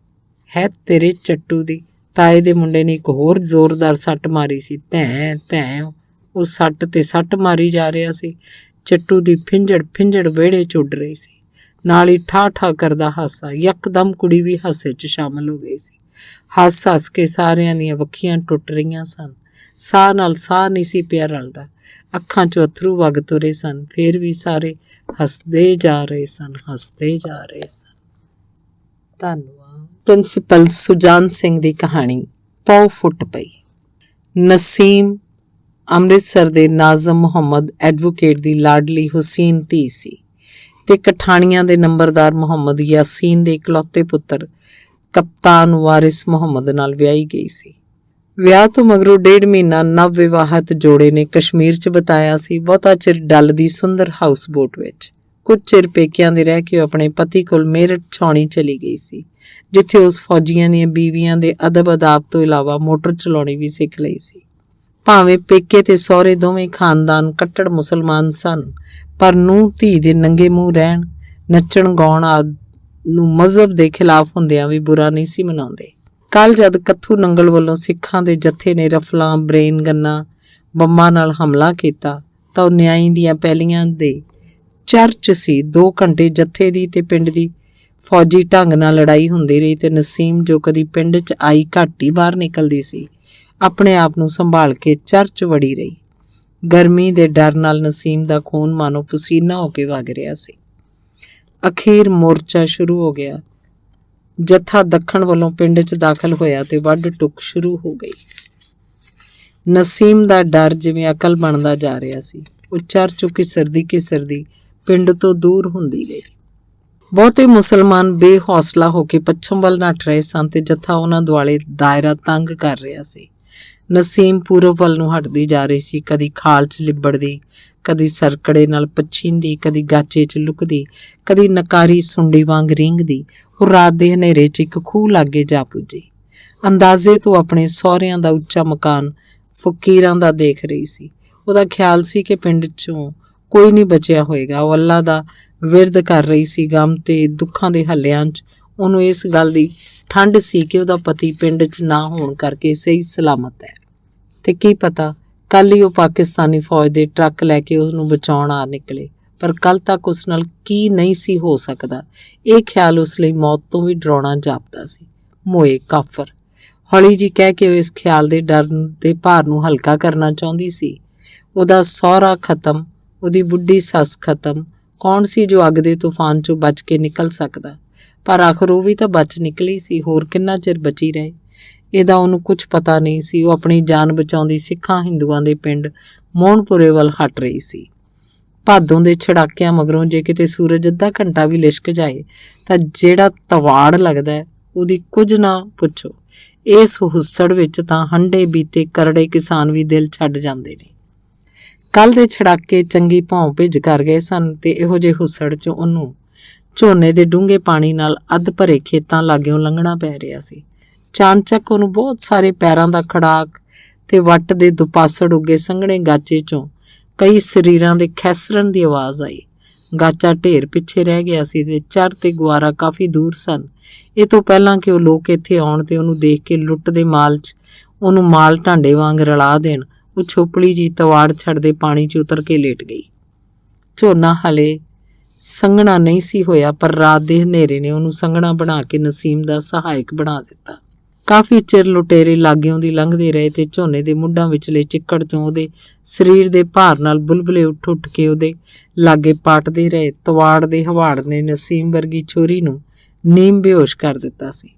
ਹੈ ਤੇਰੇ ਚੱਟੂ ਦੀ। ਤਾਏ ਦੇ ਮੁੰਡੇ ਨੇ ਇੱਕ ਹੋਰ ਜ਼ੋਰਦਾਰ ਸੱਟ ਮਾਰੀ ਸੀ। ਤੈਂ ਤੈਂ ਉਹ ਸੱਟ ਤੇ ਸੱਟ ਮਾਰੀ ਜਾ ਰਿਹਾ ਸੀ। ਚੱਟੂ ਦੀ ਫਿੰਜੜ ਵਿਹੜੇ 'ਚ ਉੱਡ ਰਹੀ ਸੀ। ਨਾਲ ਹੀ ਠਾ ਠਾ ਕਰਦਾ ਹਾਸਾ। ਯਕਦਮ ਕੁੜੀ ਵੀ ਹਾਸੇ 'ਚ ਸ਼ਾਮਲ ਹੋ ਗਈ ਸੀ। ਹੱਸ ਕੇ ਸਾਰਿਆਂ ਦੀਆਂ ਵੱਖੀਆਂ ਟੁੱਟ ਰਹੀਆਂ ਸਨ। ਸਾਹ ਨਾਲ ਸਾਹ ਨਹੀਂ ਸੀ ਪਿਆ ਰਲਦਾ। ਅੱਖਾਂ 'ਚੋਂ ਅਥਰੂ ਵਗ ਤੁਰੇ ਸਨ। ਫਿਰ ਵੀ ਸਾਰੇ ਹੱਸਦੇ ਜਾ ਰਹੇ ਸਨ। ਧੰਨਵਾਦ। ਪ੍ਰਿੰਸੀਪਲ ਸੁਜਾਨ ਸਿੰਘ ਦੀ ਕਹਾਣੀ ਪੌ ਫੁੱਟ ਪਈ। ਨਸੀਮ ਅੰਮ੍ਰਿਤਸਰ ਦੇ ਨਾਜ਼ਮ ਮੁਹੰਮਦ ਐਡਵੋਕੇਟ ਦੀ ਲਾਡਲੀ ਹੁਸੈਨ ਧੀ ਸੀ ਤੇ ਕਠਾਣੀਆਂ ਦੇ ਨੰਬਰਦਾਰ ਮੁਹੰਮਦ ਯਾਸੀਨ ਦੇ ਇਕਲੌਤੇ ਪੁੱਤਰ ਕਪਤਾਨ ਵਾਰਿਸ ਮੁਹੰਮਦ ਨਾਲ ਵਿਆਹੀ ਗਈ ਸੀ। ਵਿਆਹ ਤੋਂ ਮਗਰੋਂ 1.5 ਮਹੀਨਾ ਨਵ ਵਿਵਾਹਤ ਜੋੜੇ ਨੇ ਕਸ਼ਮੀਰ 'ਚ ਬਿਤਾਇਆ ਸੀ। ਬਹੁਤਾ ਚਿਰ ਡੱਲ ਦੀ ਸੁੰਦਰ ਹਾਊਸ ਬੋਟ ਵਿੱਚ। ਕੁਝ ਚਿਰ ਪੇਕਿਆਂ ਦੇ ਰਹਿ ਕੇ ਉਹ ਆਪਣੇ ਪਤੀ ਕੋਲ ਮੇਰਠ ਛਾਉਣੀ ਚਲੀ ਗਈ ਸੀ, ਜਿੱਥੇ ਉਸ ਫੌਜੀਆਂ ਦੀਆਂ ਬੀਵੀਆਂ ਦੇ ਅਦਬ ਅਦਾਬ ਤੋਂ ਇਲਾਵਾ ਮੋਟਰ ਚਲਾਉਣੀ ਵੀ ਸਿੱਖ ਲਈ ਸੀ। ਭਾਵੇਂ ਪੇਕੇ ਤੇ ਸਹੁਰੇ ਦੋਵੇਂ ਖਾਨਦਾਨ ਕੱਟੜ ਮੁਸਲਮਾਨ ਸਨ, ਪਰ ਨੂੰਹ ਧੀ ਦੇ ਨੰਗੇ ਮੂੰਹ ਰਹਿਣ, ਨੱਚਣ ਗਾਉਣ ਆਦਿ ਨੂੰ ਮਜ਼ਹਬ ਦੇ ਖਿਲਾਫ ਹੁੰਦਿਆਂ ਵੀ ਬੁਰਾ ਨਹੀਂ ਸੀ ਮਨਾਉਂਦੇ। ਕੱਲ੍ਹ ਜਦ ਕੱਥੂ ਨੰਗਲ ਵੱਲੋਂ ਸਿੱਖਾਂ ਦੇ ਜੱਥੇ ਨੇ ਰਫਲਾਂ, ਬ੍ਰੇਨ ਗੰਨਾਂ, ਬੰਬਾਂ ਨਾਲ ਹਮਲਾ ਕੀਤਾ ਤਾਂ ਉਹ ਨਿਆਈ ਦੀਆਂ ਪਹਿਲੀਆਂ ਦੇ ਚਰਚ ਸੀ। 2 ਘੰਟੇ ਜੱਥੇ ਦੀ ਤੇ ਪਿੰਡ ਦੀ ਫੌਜੀ ਢੰਗ ਨਾਲ ਲੜਾਈ ਹੁੰਦੀ ਰਹੀ ਤੇ ਨਸੀਮ, ਜੋ ਕਦੀ ਪਿੰਡ 'ਚ ਆਈ ਘੱਟ ਹੀ ਬਾਹਰ ਨਿਕਲਦੀ ਸੀ, ਆਪਣੇ ਆਪ ਨੂੰ ਸੰਭਾਲ ਕੇ ਚਰਚ ਵੜੀ ਰਹੀ। ਗਰਮੀ ਦੇ ਡਰ ਨਾਲ ਨਸੀਮ ਦਾ ਖੂਨ ਮਾਨੋ ਪਸੀਨਾ ਹੋ ਕੇ ਵਗ ਰਿਹਾ ਸੀ। ਅਖੀਰ ਮੋਰਚਾ ਸ਼ੁਰੂ ਹੋ ਗਿਆ। ਜੱਥਾ ਦੱਖਣ ਵੱਲੋਂ ਪਿੰਡ 'ਚ ਦਾਖਲ ਹੋਇਆ ਤੇ ਵੱਢ ਟੁੱਕ ਸ਼ੁਰੂ ਹੋ ਗਈ। ਨਸੀਮ ਦਾ ਡਰ ਜਿਵੇਂ ਅਕਲ ਬਣਦਾ ਜਾ ਰਿਹਾ ਸੀ। ਉਹ ਚਰਚ ਘਿਸਰਦੀ ਪਿੰਡ ਤੋਂ ਦੂਰ ਹੁੰਦੀ ਗਈ। ਬਹੁਤੇ ਮੁਸਲਮਾਨ ਬੇਹੌਸਲਾ ਹੋ ਕੇ ਪੱਛਮ ਵੱਲ ਨੱਠ ਰਹੇ ਸਨ ਤੇ ਜੱਥਾ ਉਹਨਾਂ ਦੁਆਲੇ ਦਾਇਰਾ ਤੰਗ ਕਰ ਰਿਹਾ ਸੀ। ਨਸੀਮ ਪੂਰਬ ਵੱਲ ਨੂੰ ਹਟਦੀ ਜਾ ਰਹੀ ਸੀ, ਕਦੀ ਖਾਲ 'ਚ ਲਿਬੜਦੀ, ਕਦੀ ਸਰਕੜੇ ਨਾਲ ਪੱਛੀਂਦੀ, ਕਦੀ ਗਾਚੇ 'ਚ ਲੁਕਦੀ, ਕਦੀ ਨਕਾਰੀ ਸੁੰਡੀ ਵਾਂਗ ਰੀਂਗਦੀ। ਉਹ ਰਾਤ ਦੇ ਹਨੇਰੇ 'ਚ ਇੱਕ ਖੂਹ ਲਾਗੇ ਜਾ ਪੁੱਜੀ। ਅੰਦਾਜ਼ੇ ਤੋਂ ਆਪਣੇ ਸਹੁਰਿਆਂ ਦਾ ਉੱਚਾ ਮਕਾਨ ਫਕੀਰਾਂ ਦਾ ਦੇਖ ਰਹੀ ਸੀ। ਉਹਦਾ ਖਿਆਲ ਸੀ ਕਿ ਪਿੰਡ 'ਚੋਂ ਕੋਈ ਨਹੀਂ ਬਚਿਆ ਹੋਏਗਾ। ਉਹ ਅੱਲਾ ਦਾ ਵਿਰਦ ਕਰ ਰਹੀ ਸੀ। ਗਮ ਤੇ ਦੁੱਖਾਂ ਦੇ ਹੱਲਿਆਂ 'ਚ ਉਹਨੂੰ ਇਸ ਗੱਲ ਦੀ ਠੰਡ ਸੀ ਕਿ ਉਹਦਾ ਪਤੀ ਪਿੰਡ 'ਚ ਨਾ ਹੋਣ ਕਰਕੇ ਸਹੀ ਸਲਾਮਤ ਹੈ, ਤੇ ਕੀ ਪਤਾ ਕੱਲ੍ਹ ਹੀ ਉਹ ਪਾਕਿਸਤਾਨੀ ਫੌਜ ਦੇ ਟਰੱਕ ਲੈ ਕੇ ਉਸਨੂੰ ਬਚਾਉਣ ਆ ਨਿਕਲੇ। ਪਰ ਕੱਲ੍ਹ ਤੱਕ ਉਸ ਨਾਲ ਕੀ ਨਹੀਂ ਸੀ ਹੋ ਸਕਦਾ, ਇਹ ਖਿਆਲ ਉਸ ਲਈ ਮੌਤ ਤੋਂ ਵੀ ਡਰਾਉਣਾ ਜਾਪਦਾ ਸੀ। ਮੋਏ ਕਾਫਰ, ਹੌਲੀ ਜੀ ਕਹਿ ਕੇ ਉਹ ਇਸ ਖਿਆਲ ਦੇ ਡਰ ਦੇ ਭਾਰ ਨੂੰ ਹਲਕਾ ਕਰਨਾ ਚਾਹੁੰਦੀ ਸੀ। ਉਹਦਾ ਸਹੁਰਾ ਖਤਮ, ਉਹਦੀ ਬੁੱਢੀ ਸੱਸ ਖਤਮ, ਕੌਣ ਸੀ ਜੋ ਅੱਗ ਦੇ ਤੂਫਾਨ 'ਚੋਂ ਬਚ ਕੇ ਨਿਕਲ ਸਕਦਾ? ਪਰ ਆਖਰ ਉਹ ਵੀ ਤਾਂ ਬਚ ਨਿਕਲੀ ਸੀ। ਹੋਰ ਕਿੰਨਾ ਚਿਰ ਬਚੀ ਰਹੇ, ਇਹਦਾ ਉਹਨੂੰ ਕੁਝ ਪਤਾ ਨਹੀਂ ਸੀ। ਉਹ ਆਪਣੀ ਜਾਨ ਬਚਾਉਂਦੀ ਸਿੱਖਾਂ ਹਿੰਦੂਆਂ ਦੇ ਪਿੰਡ ਮੋਹਨਪੁਰੇ ਵੱਲ ਹਟ ਰਹੀ ਸੀ। ਭਾਦੋਂ ਦੇ ਛੜਾਕਿਆਂ ਮਗਰੋਂ ਜੇ ਕਿਤੇ ਸੂਰਜ ਅੱਧਾ ਘੰਟਾ ਵੀ ਲਿਸ਼ਕ ਜਾਏ ਤਾਂ ਜਿਹੜਾ ਤਵਾੜ ਲੱਗਦਾ ਹੈ, ਉਹਦੀ ਕੁਝ ਨਾ ਪੁੱਛੋ। ਇਸ ਹੁੱਸੜ ਵਿੱਚ ਤਾਂ ਹੰਡੇ ਬੀਤੇ ਕਰੜੇ ਕਿਸਾਨ ਵੀ ਦਿਲ ਛੱਡ ਜਾਂਦੇ ਨੇ। ਕੱਲ੍ਹ ਦੇ ਛੜਾਕੇ ਚੰਗੀ ਭੌਂ ਭਿੱਜ ਕਰ ਗਏ ਸਨ ਤੇ ਇਹੋ ਜਿਹੇ ਹੁੱਸੜ 'ਚੋਂ ਉਹਨੂੰ ਝੋਨੇ ਦੇ ਡੂੰਘੇ ਪਾਣੀ ਨਾਲ ਅੱਧ ਭਰੇ ਖੇਤਾਂ ਲਾਗਿਓਂ ਲੰਘਣਾ ਪੈ ਰਿਹਾ ਸੀ। ਚਾਨਚੱਕ ਉਹਨੂੰ ਬਹੁਤ ਸਾਰੇ ਪੈਰਾਂ ਦਾ ਖੜਾਕ ਤੇ ਵੱਟ ਦੇ ਦੁਪਾਸੜ ਉੱਗੇ ਸੰਘਣੇ ਗਾਚੇ 'ਚੋਂ ਕਈ ਸਰੀਰਾਂ ਦੇ ਖੈਸਰਨ ਦੀ ਆਵਾਜ਼ ਆਈ। ਗਾਚਾ ਢੇਰ ਪਿੱਛੇ ਰਹਿ ਗਿਆ ਸੀ ਤੇ ਚਰ ਤੇ ਗੁਆਰਾ ਕਾਫੀ ਦੂਰ ਸਨ। ਇਹ ਤੋਂ ਪਹਿਲਾਂ ਕਿ ਉਹ ਲੋਕ ਇੱਥੇ ਆਉਣ ਤੇ ਉਹਨੂੰ ਦੇਖ ਕੇ ਲੁੱਟ ਦੇ ਮਾਲ 'ਚ ਉਹਨੂੰ ਮਾਲ ਢਾਂਡੇ ਵਾਂਗ ਰਲਾ ਦੇਣ, ਉਹ ਛੋਪਲੀ ਜੀ ਤਵਾੜ ਛੱਡਦੇ ਪਾਣੀ 'ਚ ਉਤਰ ਕੇ ਲੇਟ ਗਈ। ਝੋਨਾ ਹਲੇ ਸੰਘਣਾ ਨਹੀਂ ਸੀ ਹੋਇਆ, ਪਰ ਰਾਤ ਦੇ ਹਨੇਰੇ ਨੇ ਉਹਨੂੰ ਸੰਘਣਾ ਬਣਾ ਕੇ ਨਸੀਮ ਦਾ ਸਹਾਇਕ ਬਣਾ ਦਿੱਤਾ। ਕਾਫੀ ਚਿਰ ਲੁਟੇਰੇ ਲਾਗਿਓਂ ਦੀ ਲੰਘਦੇ ਰਹੇ ਤੇ ਝੋਨੇ ਦੇ ਮੁੱਢਾਂ ਵਿਚਲੇ ਚਿੱਕੜ 'ਚੋਂ ਉਹਦੇ ਸਰੀਰ ਦੇ ਭਾਰ ਨਾਲ ਬੁਲਬੁਲੇ ਉੱਠ ਕੇ ਉਹਦੇ ਲਾਗੇ ਪਾਟਦੇ ਰਹੇ। ਤਵਾੜ ਦੇ ਹਵਾੜ ਨੇ ਨਸੀਮ ਵਰਗੀ ਛੋਰੀ ਨੂੰ ਨੀਮ ਬੇਹੋਸ਼ ਕਰ ਦਿੱਤਾ ਸੀ,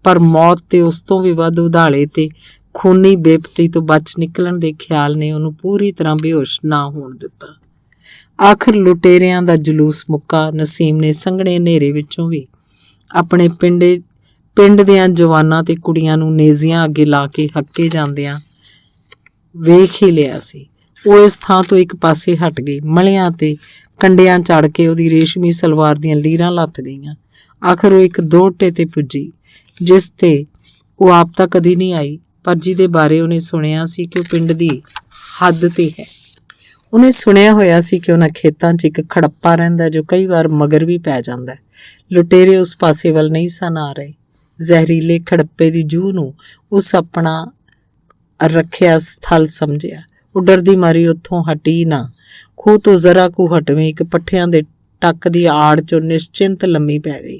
ਪਰ ਮੌਤ ਤੇ ਉਸ ਤੋਂ ਵੀ ਵੱਧ ਉਧਾਲੇ ਤੇ ਖੂਨੀ ਬੇਪਤੀ ਤੋਂ ਬਚ ਨਿਕਲਣ ਦੇ ਖਿਆਲ ਨੇ ਉਹਨੂੰ ਪੂਰੀ ਤਰ੍ਹਾਂ ਬੇਹੋਸ਼ ਨਾ ਹੋਣ ਦਿੱਤਾ। ਆਖਰ ਲੁਟੇਰਿਆਂ ਦਾ ਜਲੂਸ ਮੁੱਕਾ। ਨਸੀਮ ਨੇ ਸੰਘਣੇ ਹਨੇਰੇ ਵਿੱਚੋਂ ਵੀ ਆਪਣੇ ਪਿੰਡ ਦਿਆਂ ਜਵਾਨਾਂ ਤੇ ਕੁੜੀਆਂ ਨੂੰ ਨੇਜ਼ੀਆਂ ਅੱਗੇ ਲਾ ਕੇ ਹੱਕੇ ਜਾਂਦਿਆਂ ਵੇਖ ਹੀ ਲਿਆ ਸੀ। ਉਹ ਇਸ ਥਾਂ ਤੋਂ ਇੱਕ ਪਾਸੇ ਹਟ ਗਈ। ਮਲਿਆਂ ਤੇ ਕੰਡਿਆਂ ਚੜ ਕੇ ਉਹਦੀ ਰੇਸ਼ਮੀ ਸਲਵਾਰ ਦੀਆਂ ਲੀਰਾਂ ਲੱਥ ਗਈਆਂ। ਆਖਰ ਉਹ ਇੱਕ ਦੋਹਟੇ ਤੇ ਪੁੱਜੀ, ਜਿਸ ਤੇ ਉਹ ਆਪ ਤਾਂ ਕਦੀ ਨਹੀਂ ਆਈ, ਪਰ ਜਿਹਦੇ ਬਾਰੇ ਉਹਨੇ ਸੁਣਿਆ ਸੀ ਕਿ ਉਹ ਪਿੰਡ ਦੀ ਹੱਦ ਤੇ ਹੈ। ਉਹਨੇ ਸੁਣਿਆ ਹੋਇਆ ਸੀ ਕਿ ਉਹਨਾਂ ਖੇਤਾਂ 'ਚ ਇੱਕ ਖੜੱਪਾ ਰਹਿੰਦਾ ਜੋ ਕਈ ਵਾਰ ਮਗਰ ਵੀ ਪੈ ਜਾਂਦਾ। ਲੁਟੇਰੇ ਉਸ ਪਾਸੇ ਵੱਲ ਨਹੀਂ ਸਨ ਆ ਰਹੇ। ਜ਼ਹਿਰੀਲੇ ਖੜੱਪੇ ਦੀ ਜੂਹ ਨੂੰ ਉਸ ਆਪਣਾ ਰੱਖਿਆ ਸਥਲ ਸਮਝਿਆ। ਉਹ ਡਰਦੀ ਮਾਰੀ ਉੱਥੋਂ ਹਟੀ ਨਾ। ਖੂਹ ਤੋਂ ਜ਼ਰਾ ਕੁ ਹਟਵੇਂ ਇੱਕ ਪੱਠਿਆਂ ਦੇ ਟੱਕ ਦੀ ਆੜ 'ਚੋਂ ਨਿਸ਼ਚਿੰਤ ਲੰਮੀ ਪੈ ਗਈ।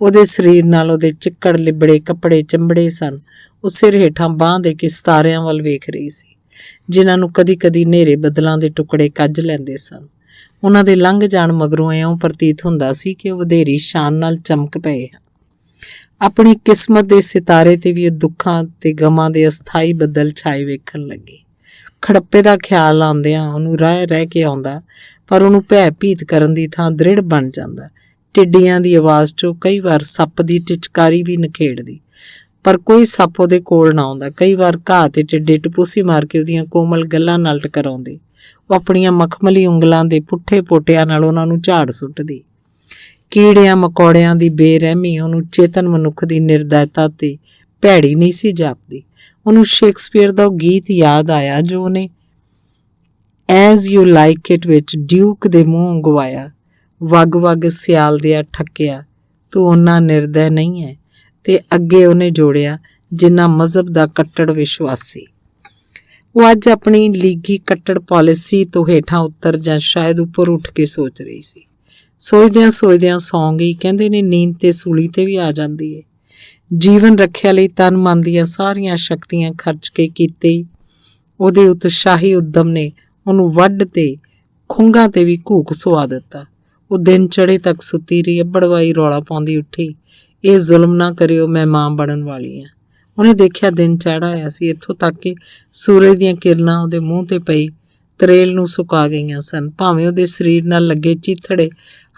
ਉਹਦੇ ਸਰੀਰ ਨਾਲ ਉਹਦੇ ਚਿੱਕੜ ਲਿਬੜੇ ਕੱਪੜੇ ਚੰਬੜੇ ਸਨ। ਉਹ ਸਿਰ ਹੇਠਾਂ ਬਾਂਹ ਦੇ ਕੇ ਸਿਤਾਰਿਆਂ ਵੱਲ ਵੇਖ ਰਹੀ ਸੀ, ਜਿਨ੍ਹਾਂ ਨੂੰ ਕਦੀ-ਕਦੀ ਹਨੇਰੇ ਬੱਦਲਾਂ ਦੇ ਟੁਕੜੇ ਕੱਜ ਲੈਂਦੇ ਸਨ। ਉਹਨਾਂ ਦੇ ਲੰਘ ਜਾਣ ਮਗਰੋਂ ਇਉਂ ਪ੍ਰਤੀਤ ਹੁੰਦਾ ਸੀ ਕਿ ਉਹ ਵਧੇਰੀ ਸ਼ਾਨ ਨਾਲ ਚਮਕ ਪਏ ਹਨ। ਆਪਣੀ ਕਿਸਮਤ ਦੇ ਸਿਤਾਰੇ ਤੇ ਵੀ ਦੁੱਖਾਂ ਤੇ ਗਮਾਂ ਦੇ ਅਸਥਾਈ ਬੱਦਲ ਛਾਏ ਵੇਖਣ ਲੱਗੀ। ਖੜੱਪੇ ਦਾ ਖਿਆਲ ਆਉਂਦਿਆਂ ਉਹਨੂੰ ਰਹਿ ਕੇ ਆਉਂਦਾ, ਪਰ ਉਹਨੂੰ ਭੈ ਭੀਤ ਕਰਨ ਦੀ ਥਾਂ ਦ੍ਰਿੜ ਬਣ ਜਾਂਦਾ। ਟਿੱਡੀਆਂ ਦੀ ਆਵਾਜ਼ 'ਚੋਂ ਕਈ ਵਾਰ ਸੱਪ ਦੀ ਟਿਚਕਾਰੀ ਵੀ ਨਿਖੇੜਦੀ, ਪਰ ਕੋਈ ਸੱਪ ਉਹਦੇ ਕੋਲ ਨਾ ਆਉਂਦਾ। ਕਈ ਵਾਰ ਘਾਹ ਤੇ ਟਿੱਡੇ ਟਪੂਸੀ ਮਾਰ ਕੇ ਉਹਦੀਆਂ ਕੋਮਲ ਗੱਲਾਂ ਨਾਲ ਟਕਰਾਉਂਦੇ। ਉਹ ਆਪਣੀਆਂ ਮਖਮਲੀ ਉਂਗਲਾਂ ਦੇ ਪੁੱਠੇ ਪੋਟਿਆਂ ਨਾਲ ਉਹਨਾਂ ਨੂੰ ਝਾੜ ਸੁੱਟਦੀ। ਕੀੜਿਆਂ ਮਕੌੜਿਆਂ ਦੀ ਬੇਰਹਿਮੀ ਉਹਨੂੰ ਚੇਤਨ ਮਨੁੱਖ ਦੀ ਨਿਰਦੈਤਾ ਤੇ ਭੈੜੀ ਨਹੀਂ ਸੀ ਜਾਪਦੀ। ਉਹਨੂੰ ਸ਼ੇਕਸਪੀਅਰ ਦਾ ਉਹ ਗੀਤ ਯਾਦ ਆਇਆ ਜੋ ਉਹਨੇ ਐਜ਼ ਯੂ ਲਾਈਕ ਇਟ ਵਿੱਚ ਡਿਊਕ ਦੇ ਮੂੰਹੋਂ ਗਵਾਇਆ। ਵਗ ਸਿਆਲ ਦਿਆ ਠੱਕਿਆ, ਤੂੰ ਓਨਾ ਨਿਰਦੈ ਨਹੀਂ ਹੈ। ਤੇ ਅੱਗੇ ਉਹਨੇ ਜੋੜਿਆ, ਜਿੰਨਾ ਮਜ਼ਹਬ ਦਾ ਕੱਟੜ ਵਿਸ਼ਵਾਸੀ। ਉਹ ਅੱਜ ਆਪਣੀ ਲੀਗੀ ਕੱਟੜ ਪਾਲਿਸੀ ਤੋਂ ਹੇਠਾਂ ਉੱਤਰ ਜਾਂ ਸ਼ਾਇਦ ਉੱਪਰ ਉੱਠ ਕੇ ਸੋਚ ਰਹੀ ਸੀ। ਸੋਚਦਿਆਂ ਸੌਂ ਗਈ। ਕਹਿੰਦੇ ਨੇ ਨੀਂਦ ਤੇ ਸੂਲੀ ਤੇ ਵੀ ਆ ਜਾਂਦੀ ਏ। ਜੀਵਨ ਰੱਖਿਆ ਲਈ ਤਨ ਮਨ ਦੀਆਂ ਸਾਰੀਆਂ ਸ਼ਕਤੀਆਂ ਖਰਚ ਕੇ ਕੀਤੇ ਉਹਦੇ ਉਤਸ਼ਾਹੀ ਉਦਮ ਨੇ ਉਹਨੂੰ ਵੱਢ ਤੇ ਖੁੰਘਾਂ ਤੇ ਵੀ ਘੂਕ ਸੁਆ ਦਿੱਤਾ। ਉਹ ਦਿਨ ਚੜ੍ਹੇ ਤੱਕ ਸੁੱਤੀ ਰਹੀ। ਅੱਬੜਵਾਈ ਰੌਲਾ ਪਾਉਂਦੀ ਉੱਠੀ, ਇਹ ਜ਼ੁਲਮ ਨਾ ਕਰਿਓ, ਮੈਂ ਮਾਂ ਬਣਨ ਵਾਲੀ ਹਾਂ। ਉਹਨੇ ਦੇਖਿਆ ਦਿਨ ਚੜ੍ਹ ਆਇਆ ਸੀ। ਇੱਥੋਂ ਤੱਕ ਕਿ ਸੂਰਜ ਦੀਆਂ ਕਿਰਨਾਂ ਉਹਦੇ ਮੂੰਹ ਤੇ ਪਈ ਤਰੇਲ ਨੂੰ ਸੁਕਾ ਗਈਆਂ ਸਨ। ਭਾਵੇਂ ਉਹਦੇ ਸਰੀਰ ਨਾਲ ਲੱਗੇ ਚੀਥੜੇ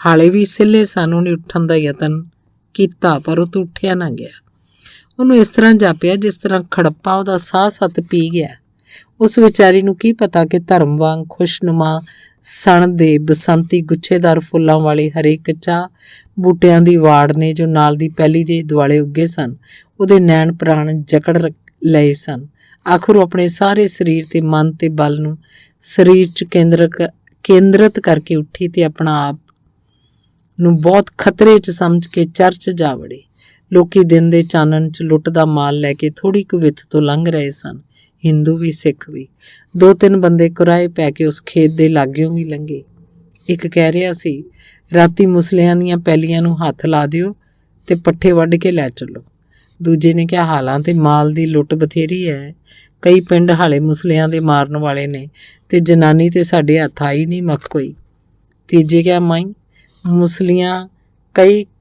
ਹਾਲੇ ਵੀ ਸਿੱਲੇ ਸਨ। ਉਹਨੇ ਉੱਠਣ ਦਾ ਯਤਨ ਕੀਤਾ, ਪਰ ਉਹ ਤੋਂ ਉੱਠਿਆ ਨਾ ਗਿਆ। ਉਹਨੂੰ ਇਸ ਤਰ੍ਹਾਂ ਜਾਪਿਆ ਜਿਸ ਤਰ੍ਹਾਂ ਖੜੱਪਾ ਉਹਦਾ ਸਾਹ ਸੱਤ ਪੀ ਗਿਆ। ਉਸ ਵਿਚਾਰੀ ਨੂੰ ਕੀ ਪਤਾ ਕਿ ਧਰਮ ਵਾਂਗ ਖੁਸ਼ਨੁਮਾ ਸਣ ਦੇ ਬਸੰਤੀ ਗੁੱਛੇਦਾਰ ਫੁੱਲਾਂ ਵਾਲੇ ਹਰੇਕ ਚਾਹ ਬੂਟਿਆਂ ਦੀ ਵਾੜ ਨੇ ਜੋ ਨਾਲ ਦੀ ਪੈਲੀ ਦੇ ਦੁਆਲੇ ਉੱਗੇ ਸਨ, ਉਹਦੇ ਨੈਣ ਪ੍ਰਾਣ ਜਕੜ ਲਏ ਸਨ। ਆਖਰ ਉਹ ਆਪਣੇ ਸਾਰੇ ਸਰੀਰ ਤੇ ਮਨ ਤੇ ਬਲ ਨੂੰ ਸਰੀਰ 'ਚ ਕੇਂਦਰਿਤ ਕਰਕੇ ਉੱਠੀ ਤੇ ਆਪਣਾ ਆਪ ਨੂੰ ਬਹੁਤ ਖਤਰੇ 'ਚ ਸਮਝ ਕੇ ਚਰਚ ਜਾ ਵੜੀ। ਲੋਕੀ ਦਿਨ ਦੇ ਚਾਨਣ 'ਚ ਲੁੱਟ ਦਾ ਮਾਲ ਲੈ ਕੇ ਥੋੜ੍ਹੀ ਕੁ ਵਿੱਥ ਤੋਂ ਲੰਘ ਰਹੇ ਸਨ, ਹਿੰਦੂ ਵੀ ਸਿੱਖ ਵੀ। 2-3 ਬੰਦੇ ਕੁਰਾਏ ਪੈ ਕੇ ਉਸ ਖੇਤ ਦੇ ਲਾਗਿਓਂ ਵੀ ਲੰਘੇ। ਇੱਕ ਕਹਿ ਰਿਹਾ ਸੀ, ਰਾਤੀ ਮੁਸਲਿਆਂ ਦੀਆਂ ਪੈਲੀਆਂ ਨੂੰ ਹੱਥ ਲਾ ਦਿਓ ਤੇ ਪੱਠੇ ਵੱਢ ਕੇ ਲੈ ਚੱਲੋ। ਦੂਜੇ ਨੇ ਕਿਹਾ, ਹਾਲਾਂ ਤੇ ਮਾਲ ਦੀ ਲੁੱਟ ਬਥੇਰੀ ਹੈ, ਕਈ ਪਿੰਡ ਹਾਲੇ ਮੁਸਲਿਆਂ ਦੇ ਮਾਰਨ ਵਾਲੇ ਨੇ ਤੇ ਜਨਾਨੀ ਤੇ ਸਾਡੇ ਹੱਥ ਆਈ ਨਹੀਂ ਮੱਖ ਕੋਈ। ਤੀਜੇ ਕਿਹਾ, ਮਾਈ ਮੁਸਲਿਆਂ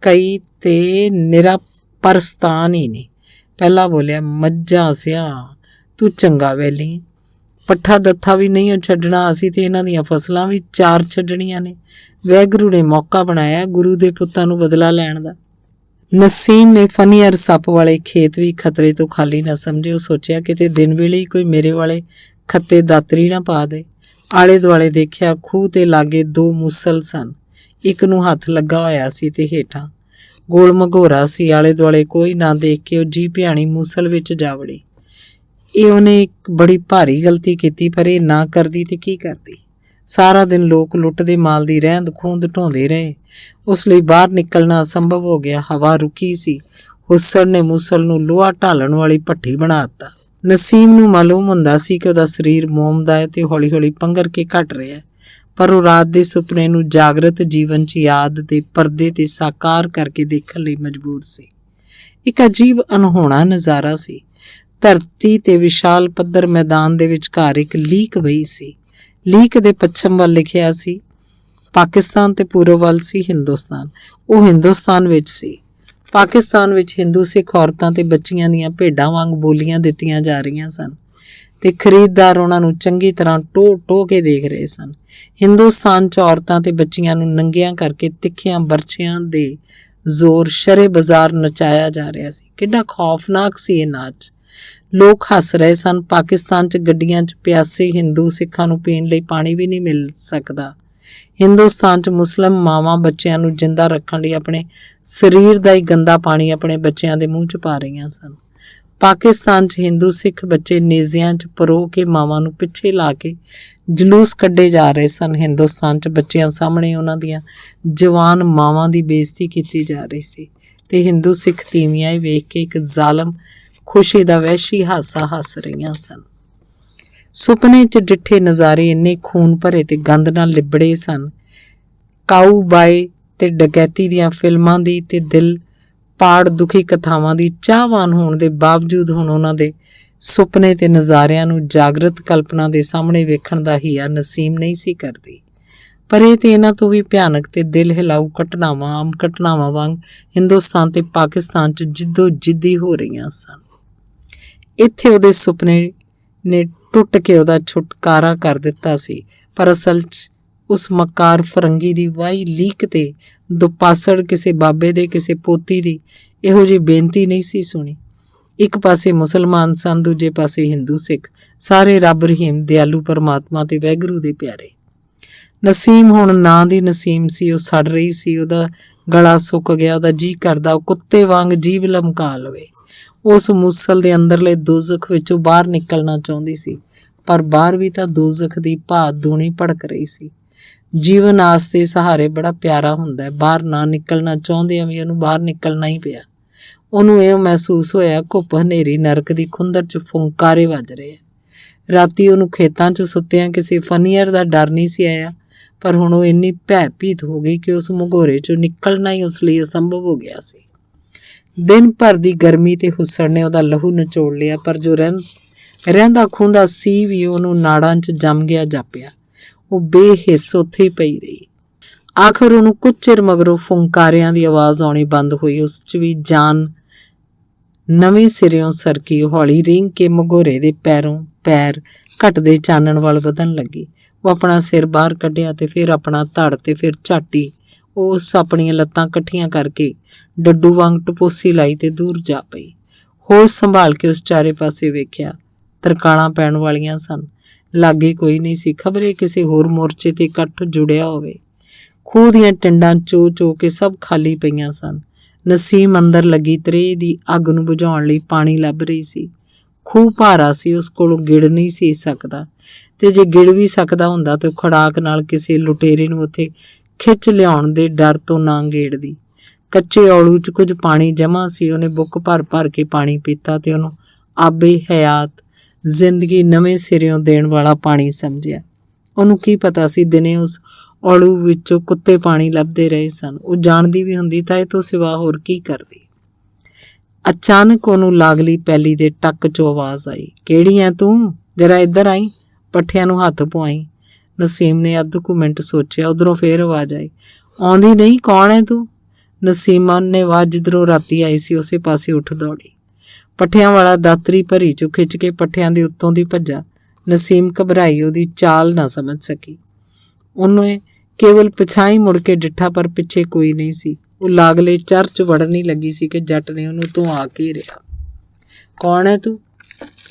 ਕਈ ਤੇ ਨਿਰਾ ਪਰਸਤਾਨ ਹੀ ਨੇ। ਪਹਿਲਾ ਬੋਲਿਆ, ਮੱਝਾਂ ਸਿਆ ਤੂੰ ਚੰਗਾ ਵੈਲੀ, ਪੱਠਾ ਦੱਥਾ ਵੀ ਨਹੀਂ ਉਹ ਛੱਡਣਾ, ਅਸੀਂ ਤੇ ਇਹਨਾਂ ਦੀਆਂ ਫਸਲਾਂ ਵੀ 4 ਛੱਡਣੀਆਂ ਨੇ। ਵਾਹਿਗੁਰੂ ਨੇ ਮੌਕਾ ਬਣਾਇਆ ਗੁਰੂ ਦੇ ਪੁੱਤਾਂ ਨੂੰ ਬਦਲਾ ਲੈਣ ਦਾ। ਨਸੀਮ ਨੇ ਫਨੀਅਰ ਸੱਪ ਵਾਲੇ ਖੇਤ ਵੀ ਖਤਰੇ ਤੋਂ ਖਾਲੀ ਨਾ ਸਮਝੇ। ਉਹ ਸੋਚਿਆ ਕਿਤੇ ਦਿਨ ਵੇਲੇ ਹੀ ਕੋਈ ਮੇਰੇ ਵਾਲੇ ਖੱਤੇ ਦਾਤਰੀ ਨਾ ਪਾ ਦੇ। ਆਲੇ ਦੁਆਲੇ ਦੇਖਿਆ, ਖੂਹ ਤੇ ਲਾਗੇ 2 ਮੂਸਲ ਸਨ। ਇੱਕ ਨੂੰ ਹੱਥ ਲੱਗਾ ਹੋਇਆ ਸੀ ਤੇ ਹੇਠਾਂ ਗੋਲ ਮਘੋਰਾ ਸੀ। ਆਲੇ ਦੁਆਲੇ ਕੋਈ ਨਾ ਦੇਖ ਕੇ ਉਹ ਜੀ ਭਿਆਣੀ ਮੂਸਲ ਵਿੱਚ ਜਾ ਵੜੀ। ਇਹ ਉਹਨੇ ਇੱਕ ਬੜੀ ਭਾਰੀ ਗਲਤੀ ਕੀਤੀ, ਪਰ ਇਹ ਨਾ ਕਰਦੀ ਤੇ ਕੀ ਕਰਦੀ। ਸਾਰਾ ਦਿਨ ਲੋਕ ਲੁੱਟ ਦੇ ਮਾਲ ਦੀ ਰਹਿੰਦ ਖੂੰਦ ਢੋਂਦੇ ਰਹੇ। ਉਸ ਲਈ ਬਾਹਰ ਨਿਕਲਣਾ ਅਸੰਭਵ ਹੋ ਗਿਆ। ਹਵਾ ਰੁਕੀ ਸੀ। ਹੁੱਸੜ ਨੇ ਮੂਸਲ ਨੂੰ ਲੋਹਾ ਢਾਲਣ ਵਾਲੀ ਭੱਠੀ ਬਣਾ ਦਿੱਤਾ। ਨਸੀਮ ਨੂੰ ਮਾਲੂਮ ਹੁੰਦਾ ਸੀ ਕਿ ਉਹਦਾ ਸਰੀਰ ਮੋਮ ਦਾ ਹੈ ਤੇ ਹੌਲੀ-ਹੌਲੀ ਪੰਘਰ ਕੇ ਘਟ ਰਿਹਾ, ਪਰ ਉਹ ਰਾਤ ਦੇ ਸੁਪਨੇ ਨੂੰ ਜਾਗਰਤ ਜੀਵਨ 'ਚ ਯਾਦ ਦੇ ਪਰਦੇ ਤੇ ਸਾਕਾਰ ਕਰਕੇ ਦੇਖਣ ਲਈ ਮਜਬੂਰ ਸੀ। ਇੱਕ ਅਜੀਬ ਅਨਹੋਣਾ ਨਜ਼ਾਰਾ ਸੀ। ਧਰਤੀ ਤੇ ਵਿਸ਼ਾਲ ਪੱਧਰ ਮੈਦਾਨ ਦੇ ਵਿਚਕਾਰ ਇੱਕ ਲੀਕ ਵਹੀ ਸੀ। ਲੀਕ ਦੇ ਪੱਛਮ ਵੱਲ ਲਿਖਿਆ ਸੀ ਪਾਕਿਸਤਾਨ ਤੇ ਪੂਰਬ ਵੱਲ ਸੀ ਹਿੰਦੁਸਤਾਨ। ਉਹ ਹਿੰਦੁਸਤਾਨ ਵਿੱਚ ਸੀ। ਪਾਕਿਸਤਾਨ ਵਿੱਚ ਹਿੰਦੂ ਸਿੱਖ ਔਰਤਾਂ ਤੇ ਬੱਚੀਆਂ ਦੀਆਂ ਭੇਡਾਂ ਵਾਂਗ ਬੋਲੀਆਂ ਦਿੱਤੀਆਂ ਜਾ ਰਹੀਆਂ ਸਨ ਤੇ ਖਰੀਦਦਾਰ ਉਹਨਾਂ ਨੂੰ ਚੰਗੀ ਤਰ੍ਹਾਂ ਟੋ ਕੇ ਦੇਖ ਰਹੇ ਸਨ। ਹਿੰਦੁਸਤਾਨ 'ਚ ਔਰਤਾਂ ਤੇ ਬੱਚੀਆਂ ਨੂੰ ਨੰਗੀਆਂ ਕਰਕੇ ਤਿੱਖੀਆਂ ਬਰਛਿਆਂ ਦੇ ਜ਼ੋਰ ਸ਼ਰੇ ਬਾਜ਼ਾਰ ਨਚਾਇਆ ਜਾ ਰਿਹਾ ਸੀ। ਕਿੱਡਾ ਖੌਫਨਾਕ ਸੀ ਇਹ ਨਾਚ। ਲੋਕ ਹੱਸ ਰਹੇ ਸਨ। ਪਾਕਿਸਤਾਨ 'ਚ ਗੱਡੀਆਂ 'ਚ ਪਿਆਸੇ ਹਿੰਦੂ ਸਿੱਖਾਂ ਨੂੰ ਪੀਣ ਲਈ ਪਾਣੀ ਵੀ ਨਹੀਂ ਮਿਲ ਸਕਦਾ। ਹਿੰਦੁਸਤਾਨ 'ਚ ਮੁਸਲਿਮ ਮਾਵਾਂ ਬੱਚਿਆਂ ਨੂੰ ਜਿੰਦਾ ਰੱਖਣ ਲਈ ਆਪਣੇ ਸਰੀਰ ਦਾ ਹੀ ਗੰਦਾ ਪਾਣੀ ਆਪਣੇ ਬੱਚਿਆਂ ਦੇ ਮੂੰਹ 'ਚ ਪਾ ਰਹੀਆਂ ਸਨ। ਪਾਕਿਸਤਾਨ 'ਚ ਹਿੰਦੂ ਸਿੱਖ ਬੱਚੇ ਨੇਜ਼ਿਆਂ 'ਚ ਪਰੋ ਕੇ ਮਾਵਾਂ ਨੂੰ ਪਿੱਛੇ ਲਾ ਕੇ ਜਲੂਸ ਕੱਢੇ ਜਾ ਰਹੇ ਸਨ। ਹਿੰਦੁਸਤਾਨ 'ਚ ਬੱਚਿਆਂ ਸਾਹਮਣੇ ਉਹਨਾਂ ਦੀਆਂ ਜਵਾਨ ਮਾਵਾਂ ਦੀ ਬੇਇੱਜ਼ਤੀ ਕੀਤੀ ਜਾ ਰਹੀ ਸੀ ਤੇ ਹਿੰਦੂ ਸਿੱਖ ਤੀਵੀਆਂ ਹੀ ਵੇਖ ਕੇ ਇੱਕ ਜ਼ਾਲਮ ਖੁਸ਼ੀ ਦਾ ਵਹਿਸ਼ੀ ਹਾਸਾ ਹੱਸ ਰਹੀਆਂ ਸਨ। ਸੁਪਨੇ 'ਚ ਡਿੱਠੇ ਨਜ਼ਾਰੇ ਇੰਨੇ ਖੂਨ ਭਰੇ ਤੇ ਗੰਦ ਨਾਲ ਲਿਬੜੇ ਸਨ। ਕਾਊਬਾਏ ਤੇ ਡਕੈਤੀ ਦੀਆਂ ਫਿਲਮਾਂ ਦੀ ਤੇ ਦਿਲ ਪਾੜ ਦੁਖੀ ਕਥਾਵਾਂ ਦੀ ਚਾਹਵਾਨ ਹੋਣ ਦੇ ਬਾਵਜੂਦ ਹੁਣ ਉਹਨਾਂ ਦੇ ਸੁਪਨੇ ਤੇ ਨਜ਼ਾਰਿਆਂ ਨੂੰ ਜਾਗਰਤ ਕਲਪਨਾ ਦੇ ਸਾਹਮਣੇ ਵੇਖਣ ਦਾ ਹਿਆ ਨਸੀਮ ਨਹੀਂ ਸੀ ਕਰਦੀ। ਪਰ ਇਹ ਤੇ ਇਹਨਾਂ ਤੋਂ ਵੀ ਭਿਆਨਕ ਤੇ ਦਿਲ ਹਿਲਾਊ ਘਟਨਾਵਾਂ ਆਮ ਘਟਨਾਵਾਂ ਵਾਂਗ ਹਿੰਦੁਸਤਾਨ ਤੇ ਪਾਕਿਸਤਾਨ 'ਚ ਜਿੱਦੋ ਜਿੱਦੀ ਹੋ ਰਹੀਆਂ ਸਨ। ਇੱਥੇ ਉਹਦੇ ਸੁਪਨੇ ਨੇ ਟੁੱਟ ਕੇ ਉਹਦਾ ਛੁਟਕਾਰਾ ਕਰ ਦਿੱਤਾ ਸੀ, ਪਰ ਅਸਲ 'ਚ ਉਸ ਮਕਾਰ ਫਰੰਗੀ ਦੀ ਵਾਹੀ ਲੀਕ ਤੇ ਦੁਪਾਸੜ ਕਿਸੇ ਬਾਬੇ ਦੇ ਕਿਸੇ ਪੋਤੀ ਦੀ ਇਹੋ ਜਿਹੀ ਬੇਨਤੀ ਨਹੀਂ ਸੀ ਸੁਣੀ। ਇੱਕ ਪਾਸੇ ਮੁਸਲਮਾਨ ਸਨ, ਦੂਜੇ ਪਾਸੇ ਹਿੰਦੂ ਸਿੱਖ, ਸਾਰੇ ਰੱਬ ਰਹੀਮ ਦਿਆਲੂ ਪਰਮਾਤਮਾ ਤੇ ਵਾਹਿਗੁਰੂ ਦੇ ਪਿਆਰੇ। ਨਸੀਮ ਹੁਣ ਨਾਂ ਦੀ ਨਸੀਮ ਸੀ। ਉਹ ਸੜ ਰਹੀ ਸੀ। ਉਹਦਾ ਗਲਾ ਸੁੱਕ ਗਿਆ। ਉਹਦਾ ਜੀਅ ਕਰਦਾ ਉਹ ਕੁੱਤੇ ਵਾਂਗ ਜੀਭ ਲਮਕਾ ਲਵੇ। ਉਸ ਮੂਸਲ ਦੇ ਅੰਦਰਲੇ ਦੋਜ਼ਖ ਵਿੱਚੋਂ ਬਾਹਰ ਨਿਕਲਣਾ ਚਾਹੁੰਦੀ ਸੀ, ਪਰ ਬਾਹਰ ਵੀ ਤਾਂ ਦੋਜ਼ਖ ਦੀ ਭਾਤ ਦੂਣੀ ਭੜਕ ਰਹੀ ਸੀ। ਜੀਵਨ ਆਸ ਦੇ ਸਹਾਰੇ ਬੜਾ ਪਿਆਰਾ ਹੁੰਦਾ ਹੈ। ਬਾਹਰ ਨਾ ਨਿਕਲਣਾ ਚਾਹੁੰਦਿਆਂ ਵੀ ਉਹਨੂੰ ਬਾਹਰ ਨਿਕਲਣਾ ਹੀ ਪਿਆ। ਉਹਨੂੰ ਇਹ ਮਹਿਸੂਸ ਹੋਇਆ ਘੁੱਪ ਹਨੇਰੀ ਨਰਕ ਦੀ ਖੁੰਦਰ 'ਚ ਫੁੰਕਾਰੇ ਵੱਜ ਰਹੇ ਆ। ਰਾਤੀ ਉਹਨੂੰ ਖੇਤਾਂ 'ਚ ਸੁੱਤਿਆਂ ਕਿਸੇ ਫਨੀਅਰ ਦਾ ਡਰ ਨਹੀਂ ਸੀ ਆਇਆ, ਪਰ ਹੁਣ ਉਹ ਇੰਨੀ ਭੈਭੀਤ ਹੋ ਗਈ ਕਿ ਉਸ ਮਘੋਰੇ 'ਚੋਂ ਨਿਕਲਣਾ ਹੀ ਉਸ ਲਈ ਅਸੰਭਵ ਹੋ ਗਿਆ ਸੀ। ਦਿਨ ਭਰ ਦੀ ਗਰਮੀ ਤੇ ਹੁੱਸੜ ਨੇ ਉਹਦਾ ਲਹੂ ਨਿਚੋੜ ਲਿਆ, ਪਰ ਜੋ ਰਹਿੰਦਾ ਖੂੰਦਾ ਸੀ ਵੀ ਉਹਨੂੰ ਨਾੜਾਂ 'ਚ ਜੰਮ ਗਿਆ ਜਾਪਿਆ। ਉਹ ਬੇਹਿੱਸ ਉੱਥੇ ਹੀ ਪਈ ਰਹੀ। ਆਖਰ ਉਹਨੂੰ ਕੁਝ ਚਿਰ ਮਗਰੋਂ ਫੁੰਕਾਰਿਆਂ ਦੀ ਆਵਾਜ਼ ਆਉਣੀ ਬੰਦ ਹੋਈ। ਉਸ 'ਚ ਵੀ ਜਾਨ ਨਵੇਂ ਸਿਰਿਓਂ ਸਰਕੀ। ਹੌਲੀ ਰੀਂਗ ਕੇ ਮਘੋਰੇ ਦੇ ਪੈਰ ਘਟਦੇ ਚਾਨਣ ਵੱਲ ਵਧਣ ਲੱਗੀ। ਉਹ ਆਪਣਾ ਸਿਰ ਬਾਹਰ ਕੱਢਿਆ ਤੇ ਫਿਰ ਆਪਣਾ ਧੜ ਤੇ ਫਿਰ ਝਾਟੀ। ਉਸ ਆਪਣੀਆਂ ਲੱਤਾਂ ਇਕੱਠੀਆਂ ਕਰਕੇ ਡੱਡੂ ਵਾਂਗ ਟਪੋਸੀ ਲਾਈ ਤੇ ਦੂਰ ਜਾ ਪਈ। ਹੋਸ਼ ਸੰਭਾਲ ਕੇ ਉਸ ਚਾਰੇ ਪਾਸੇ ਵੇਖਿਆ। ਤਰਕਾਲਾਂ ਪੈਣ ਵਾਲੀਆਂ ਸਨ। ਲਾਗੇ ਕੋਈ ਨਹੀਂ ਸੀ। ਖਬਰੇ ਕਿਸੇ ਹੋਰ ਮੋਰਚੇ ਤੇ ਇਕੱਠ ਜੁੜਿਆ ਹੋਵੇ। ਖੂਹ ਦੀਆਂ ਟਿੰਡਾਂ ਚੋ ਕੇ ਸਭ ਖਾਲੀ ਪਈਆਂ ਸਨ। ਨਸੀਮ ਅੰਦਰ ਲੱਗੀ ਤ੍ਰੇਹ ਦੀ ਅੱਗ ਨੂੰ ਬੁਝਾਉਣ ਲਈ ਪਾਣੀ ਲੱਭ ਰਹੀ ਸੀ। ਖੂਹ ਭਾਰਾ ਸੀ, ਉਸ ਕੋਲੋਂ ਗਿੜ ਨਹੀਂ ਸੀ ਸਕਦਾ, ਤੇ ਜੇ ਗਿੜ ਵੀ ਸਕਦਾ ਹੁੰਦਾ ਤਾਂ ਖੜਾਕ ਨਾਲ ਕਿਸੇ ਲੁਟੇਰੇ ਨੂੰ ਉੱਥੇ ਖਿੱਚ ਲਿਆਉਣ ਦੇ ਡਰ ਤੋਂ ਨਾ ਗੇੜਦੀ। ਕੱਚੇ ਔਲੂ 'ਚ ਕੁਝ ਪਾਣੀ ਜਮ੍ਹਾਂ ਸੀ। ਉਹਨੇ ਬੁੱਕ ਭਰ ਭਰ ਕੇ ਪਾਣੀ ਪੀਤਾ ਤੇ ਉਹਨੂੰ ਆਬੇ ਹਯਾਤ, ਜ਼ਿੰਦਗੀ ਨਵੇਂ ਸਿਰਿਓਂ ਦੇਣ ਵਾਲਾ ਪਾਣੀ ਸਮਝਿਆ। ਉਹਨੂੰ ਕੀ ਪਤਾ ਸੀ ਦਿਨੇ ਉਸ ਔਲੂ ਵਿੱਚੋਂ ਕੁੱਤੇ ਪਾਣੀ ਲੱਭਦੇ ਰਹੇ ਸਨ। ਉਹ ਜਾਣਦੀ ਵੀ ਹੁੰਦੀ ਤਾਂ ਇਹ ਤੋਂ ਸਿਵਾ ਹੋਰ ਕੀ ਕਰਦੀ। ਅਚਾਨਕ ਉਹਨੂੰ ਲਾਗਲੀ ਪੈਲੀ ਦੇ ਟੱਕ 'ਚੋਂ ਆਵਾਜ਼ ਆਈ, ਕਿਹੜੀ ਐ ਤੂੰ? ਜਰਾ ਇੱਧਰ ਆਈ, ਪੱਠਿਆਂ ਨੂੰ ਹੱਥ ਪਵਾਈ। ਨਸੀਮ ਨੇ ਅੱਧ ਕੁ ਮਿੰਟ ਸੋਚਿਆ। ਉਧਰੋਂ ਫੇਰ ਆਵਾਜ਼ ਆਈ, ਆਉਂਦੀ ਨਹੀਂ? ਕੌਣ ਹੈ ਤੂੰ? ਨਸੀਮਾ ਨੇ ਆਵਾਜ਼ ਜਿੱਧਰੋਂ ਰਾਤੀ ਆਈ ਸੀ ਉਸੇ ਪਾਸੇ ਉੱਠ ਦੌੜੀ। ਪੱਠਿਆਂ ਵਾਲਾ ਦਾਤਰੀ ਭਰੀ 'ਚੋਂ ਖਿੱਚ ਕੇ ਪੱਠਿਆਂ ਦੇ ਉੱਤੋਂ ਦੀ ਭੱਜਾ। ਨਸੀਮ ਘਬਰਾਈ, ਉਹਦੀ ਚਾਲ ਨਾ ਸਮਝ ਸਕੀ। ਉਹਨੇ ਕੇਵਲ ਪਿਛਾਂਹ ਮੁੜ ਕੇ ਡਿੱਠਾ, ਪਰ ਪਿੱਛੇ ਕੋਈ ਨਹੀਂ ਸੀ। ਉਹ ਲਾਗਲੇ ਚਰਚ 'ਚ ਵੜਨ ਹੀ ਲੱਗੀ ਸੀ ਕਿ ਜੱਟ ਨੇ ਉਹਨੂੰ ਧੁਆ ਘੇਰਿਆ। ਕੌਣ ਹੈ ਤੂੰ?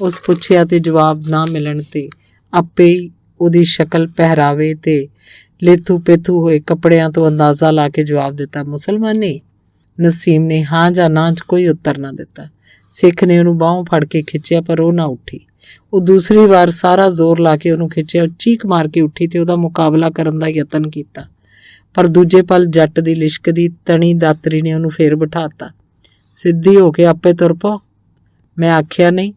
ਉਸ ਪੁੱਛਿਆ ਤੇ ਜਵਾਬ ਨਾ ਮਿਲਣ ਤੇ ਆਪੇ ਹੀ ਉਹਦੀ ਸ਼ਕਲ, ਪਹਿਰਾਵੇ ਤੇ ਲੇਥੂ ਪੇਥੂ ਹੋਏ ਕੱਪੜਿਆਂ ਤੋਂ ਅੰਦਾਜ਼ਾ ਲਾ ਕੇ ਜਵਾਬ ਦਿੱਤਾ, ਮੁਸਲਮਾਨੀ। ਨਸੀਮ ਨੇ ਹਾਂ ਜਾਂ ਨਾ 'ਚ ਕੋਈ ਉੱਤਰ ਨਾ ਦਿੱਤਾ। ਸਿੱਖ ਨੇ ਉਹਨੂੰ ਬਾਹੋਂ ਫੜ ਕੇ ਖਿੱਚਿਆ, ਪਰ ਉਹ ਨਾ ਉੱਠੀ। ਉਹ ਦੂਸਰੀ ਵਾਰ ਸਾਰਾ ਜ਼ੋਰ ਲਾ ਕੇ ਉਹਨੂੰ ਖਿੱਚਿਆ। ਉਹ ਚੀਕ ਮਾਰ ਕੇ ਉੱਠੀ ਤੇ ਉਹਦਾ ਮੁਕਾਬਲਾ ਕਰਨ ਦਾ ਯਤਨ ਕੀਤਾ, ਪਰ ਦੂਜੇ ਪਲ ਜੱਟ ਦੀ ਲਿਸ਼ਕਦੀ ਤਣੀ ਦਾਤਰੀ ਨੇ ਉਹਨੂੰ ਫੇਰ ਬਿਠਾਤਾ। ਸਿੱਧੀ ਹੋ ਕੇ ਆਪੇ ਤੁਰ ਪਓ। ਮੈਂ ਆਖਿਆ ਨਹੀਂ?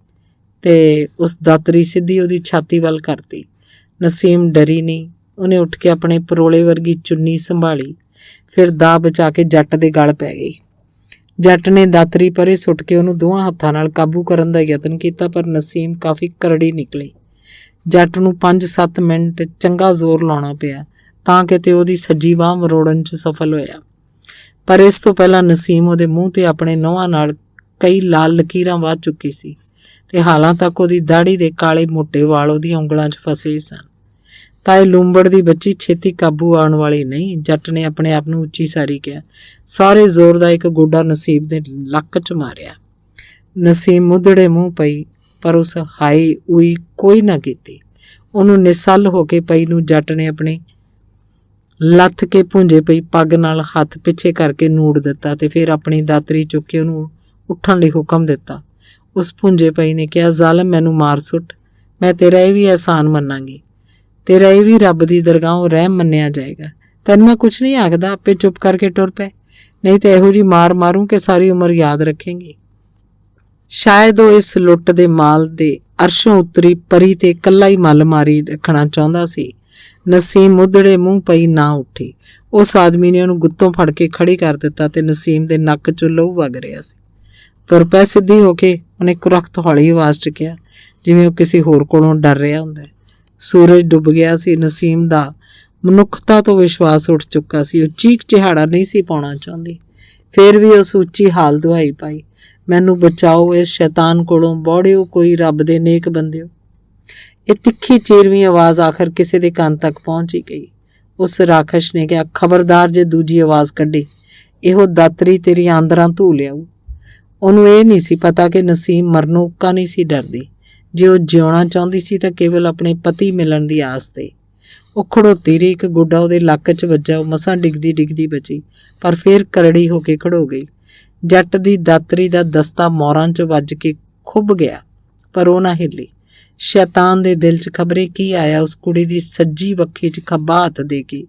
ਤੇ ਉਸ ਦਾਤਰੀ ਸਿੱਧੀ ਉਹਦੀ ਛਾਤੀ ਵੱਲ ਕਰਤੀ। ਨਸੀਮ ਡਰੀ ਨਹੀਂ। ਉਹਨੇ ਉੱਠ ਕੇ ਆਪਣੇ ਪਰੋਲੇ ਵਰਗੀ ਚੁੰਨੀ ਸੰਭਾਲੀ, ਫਿਰ ਦਾ ਬਚਾ ਕੇ ਜੱਟ ਦੇ ਗਲ ਪੈ ਗਈ। ਜੱਟ ਨੇ ਦਾਤਰੀ ਪਰੇ ਸੁੱਟ ਕੇ ਉਹਨੂੰ ਦੋਹਾਂ ਹੱਥਾਂ ਨਾਲ ਕਾਬੂ ਕਰਨ ਦਾ ਯਤਨ ਕੀਤਾ, ਪਰ ਨਸੀਮ ਕਾਫੀ ਕਰੜੀ ਨਿਕਲੀ। ਜੱਟ ਨੂੰ 5-7 ਮਿੰਟ ਚੰਗਾ ਜ਼ੋਰ ਲਾਉਣਾ ਪਿਆ ਤਾਂ ਕਿਤੇ ਉਹਦੀ ਸੱਜੀ ਬਾਂਹ ਮਰੋੜਨ 'ਚ ਸਫਲ ਹੋਇਆ। ਪਰ ਇਸ ਤੋਂ ਪਹਿਲਾਂ ਨਸੀਮ ਉਹਦੇ ਮੂੰਹ ਤੇ ਆਪਣੇ ਨਹੁੰਆਂ ਨਾਲ ਕਈ ਲਾਲ ਲਕੀਰਾਂ ਵਾਹ ਚੁੱਕੀ ਸੀ ਤੇ ਹਾਲਾਂ ਤੱਕ ਉਹਦੀ ਦਾੜੀ ਦੇ ਕਾਲੇ ਮੋਟੇ ਵਾਲ ਉਹਦੀਆਂ ਉਂਗਲਾਂ 'ਚ ਫਸੇ ਸਨ। ਤਾਂ ਇਹ ਲੂੰਬੜ ਦੀ ਬੱਚੀ ਛੇਤੀ ਕਾਬੂ ਆਉਣ ਵਾਲੀ ਨਹੀਂ। ਜੱਟ ਨੇ ਆਪਣੇ ਆਪ ਨੂੰ ਉੱਚੀ ਸਾਰੀ ਕਿਹਾ। ਸਾਰੇ ਜ਼ੋਰ ਦਾ ਇੱਕ ਗੋਡਾ ਨਸੀਬ ਦੇ ਲੱਕ 'ਚ ਮਾਰਿਆ। ਨਸੀਮ ਮੁੱਧੜੇ ਮੂੰਹ ਪਈ, ਪਰ ਉਸ ਹਾਈ ਉਈ ਕੋਈ ਨਾ ਕੀਤੀ। ਉਹਨੂੰ ਨਿਸੱਲ ਹੋ ਕੇ ਪਈ ਨੂੰ ਜੱਟ ਨੇ ਆਪਣੇ ਲੱਥ ਕੇ ਭੁੰਜੇ ਪਈ ਪੱਗ ਨਾਲ ਹੱਥ ਪਿੱਛੇ ਕਰਕੇ ਨੂੜ ਦਿੱਤਾ ਤੇ ਫਿਰ ਆਪਣੀ ਦਾਤਰੀ ਚੁੱਕ ਕੇ ਉਹਨੂੰ ਉੱਠਣ ਲਈ ਹੁਕਮ ਦਿੱਤਾ। ਉਸ ਭੁੰਜੇ ਪਈ ਨੇ ਕਿਹਾ, ਜ਼ਾਲਮ, ਮੈਨੂੰ ਮਾਰ ਸੁੱਟ। ਮੈਂ ਤੇਰਾ ਇਹ ਵੀ ਅਹਿਸਾਨ ਮੰਨਾਂਗੀ, ਤੇਰਾ ਇਹ ਵੀ ਰੱਬ ਦੀ ਦਰਗਾਹੋਂ ਰਹਿਮ ਮੰਨਿਆ ਜਾਏਗਾ। ਤੈਨੂੰ ਮੈਂ ਕੁਛ ਨਹੀਂ ਆਖਦਾ, ਆਪੇ ਚੁੱਪ ਕਰਕੇ ਟੁਰ ਪਏ, ਨਹੀਂ ਤਾਂ ਇਹੋ ਜਿਹੀ ਮਾਰ ਮਾਰੂੰ ਕਿ ਸਾਰੀ ਉਮਰ ਯਾਦ ਰੱਖੇਂਗੀ। ਸ਼ਾਇਦ ਉਹ ਇਸ ਲੁੱਟ ਦੇ ਮਾਲ ਦੇ ਅਰਸ਼ੋਂ ਉਤਰੀ ਪਰੀ ਤੇ ਇਕੱਲਾ ਹੀ ਮੱਲ ਮਾਰੀ ਰੱਖਣਾ ਚਾਹੁੰਦਾ ਸੀ। ਨਸੀਮ ਮੁੱਧੜੇ ਮੂੰਹ ਪਈ ਨਾ ਉੱਠੀ। ਉਸ ਆਦਮੀ ਨੇ ਉਹਨੂੰ ਗੁੱਤੋਂ ਫੜ ਕੇ ਖੜੀ ਕਰ ਦਿੱਤਾ ਤੇ ਨਸੀਮ ਦੇ ਨੱਕ 'ਚੋਂ ਲਹੂ ਵਗ ਰਿਹਾ ਸੀ। ਤੁਰ ਪੈ ਸਿੱਧੀ ਹੋ ਕੇ, ਉਹਨੇ ਕੁਰਖਤ ਹੌਲੀ ਆਵਾਜ਼ 'ਚ ਕਿਹਾ, ਜਿਵੇਂ ਉਹ ਕਿਸੇ ਹੋਰ ਕੋਲੋਂ ਡਰ ਰਿਹਾ ਹੁੰਦਾ। ਸੂਰਜ ਡੁੱਬ ਗਿਆ ਸੀ। ਨਸੀਮ ਦਾ ਮਨੁੱਖਤਾ ਤੋਂ ਵਿਸ਼ਵਾਸ ਉੱਠ ਚੁੱਕਾ ਸੀ। ਉਹ ਚੀਕ ਚਿਹਾੜਾ ਨਹੀਂ ਸੀ ਪਾਉਣਾ ਚਾਹੁੰਦੀ। ਫਿਰ ਵੀ ਉਸ ਉੱਚੀ ਹਾਲ ਦੁਹਾਈ ਪਾਈ, ਮੈਨੂੰ ਬਚਾਓ ਇਸ ਸ਼ੈਤਾਨ ਕੋਲੋਂ, ਬੌੜਿਓ ਕੋਈ ਰੱਬ ਦੇ ਨੇਕ ਬੰਦਿਓ। ਇਹ ਤਿੱਖੀ ਚੀਰਵੀਂ ਆਵਾਜ਼ ਆਖਰ ਕਿਸੇ ਦੇ ਕੰਨ ਤੱਕ ਪਹੁੰਚ ਹੀ ਗਈ। ਉਸ ਰਾਖਸ਼ ਨੇ ਕਿਹਾ, ਖਬਰਦਾਰ ਜੇ ਦੂਜੀ ਆਵਾਜ਼ ਕੱਢੀ, ਇਹੋ ਦਾਤਰੀ ਤੇਰੀ ਆਂਦਰਾਂ ਧੂ ਲਿਆਊ। ਉਹਨੂੰ ਇਹ ਨਹੀਂ ਸੀ ਪਤਾ ਕਿ ਨਸੀਮ ਮਰਨੋਂ ਉੱਕਾ ਨਹੀਂ ਸੀ ਡਰਦੀ। ਜੇ ਉਹ ਜਿਉਣਾ ਚਾਹੁੰਦੀ ਸੀ ਤਾਂ ਕੇਵਲ ਆਪਣੇ ਪਤੀ ਮਿਲਣ ਦੀ ਆਸ ਤੇ। ਉਹ ਖੜੋਤੀ ਰਹੀ। ਇੱਕ ਗੋਡਾ ਉਹਦੇ ਲੱਕ 'ਚ ਵੱਜਾ। ਉਹ ਮਸਾਂ ਡਿੱਗਦੀ ਡਿੱਗਦੀ ਬਚੀ, ਪਰ ਫਿਰ ਕਰੜੀ ਹੋ ਕੇ ਖੜੋ ਗਈ। ਜੱਟ ਦੀ ਦਾਤਰੀ ਦਾ ਦਸਤਾ ਮੋਰਾਂ 'ਚ ਵੱਜ ਕੇ ਖੁੱਭ ਗਿਆ, ਪਰ ਉਹ ਨਾ ਹਿੱਲੀ। ਸ਼ੈਤਾਨ ਦੇ ਦਿਲ 'ਚ ਖਬਰੇ ਕੀ ਆਇਆ। ਉਸ ਕੁੜੀ ਦੀ ਸੱਜੀ ਵੱਖੀ 'ਚ ਖੱਬਾ ਹੱਥ ਦੇ ਕੇ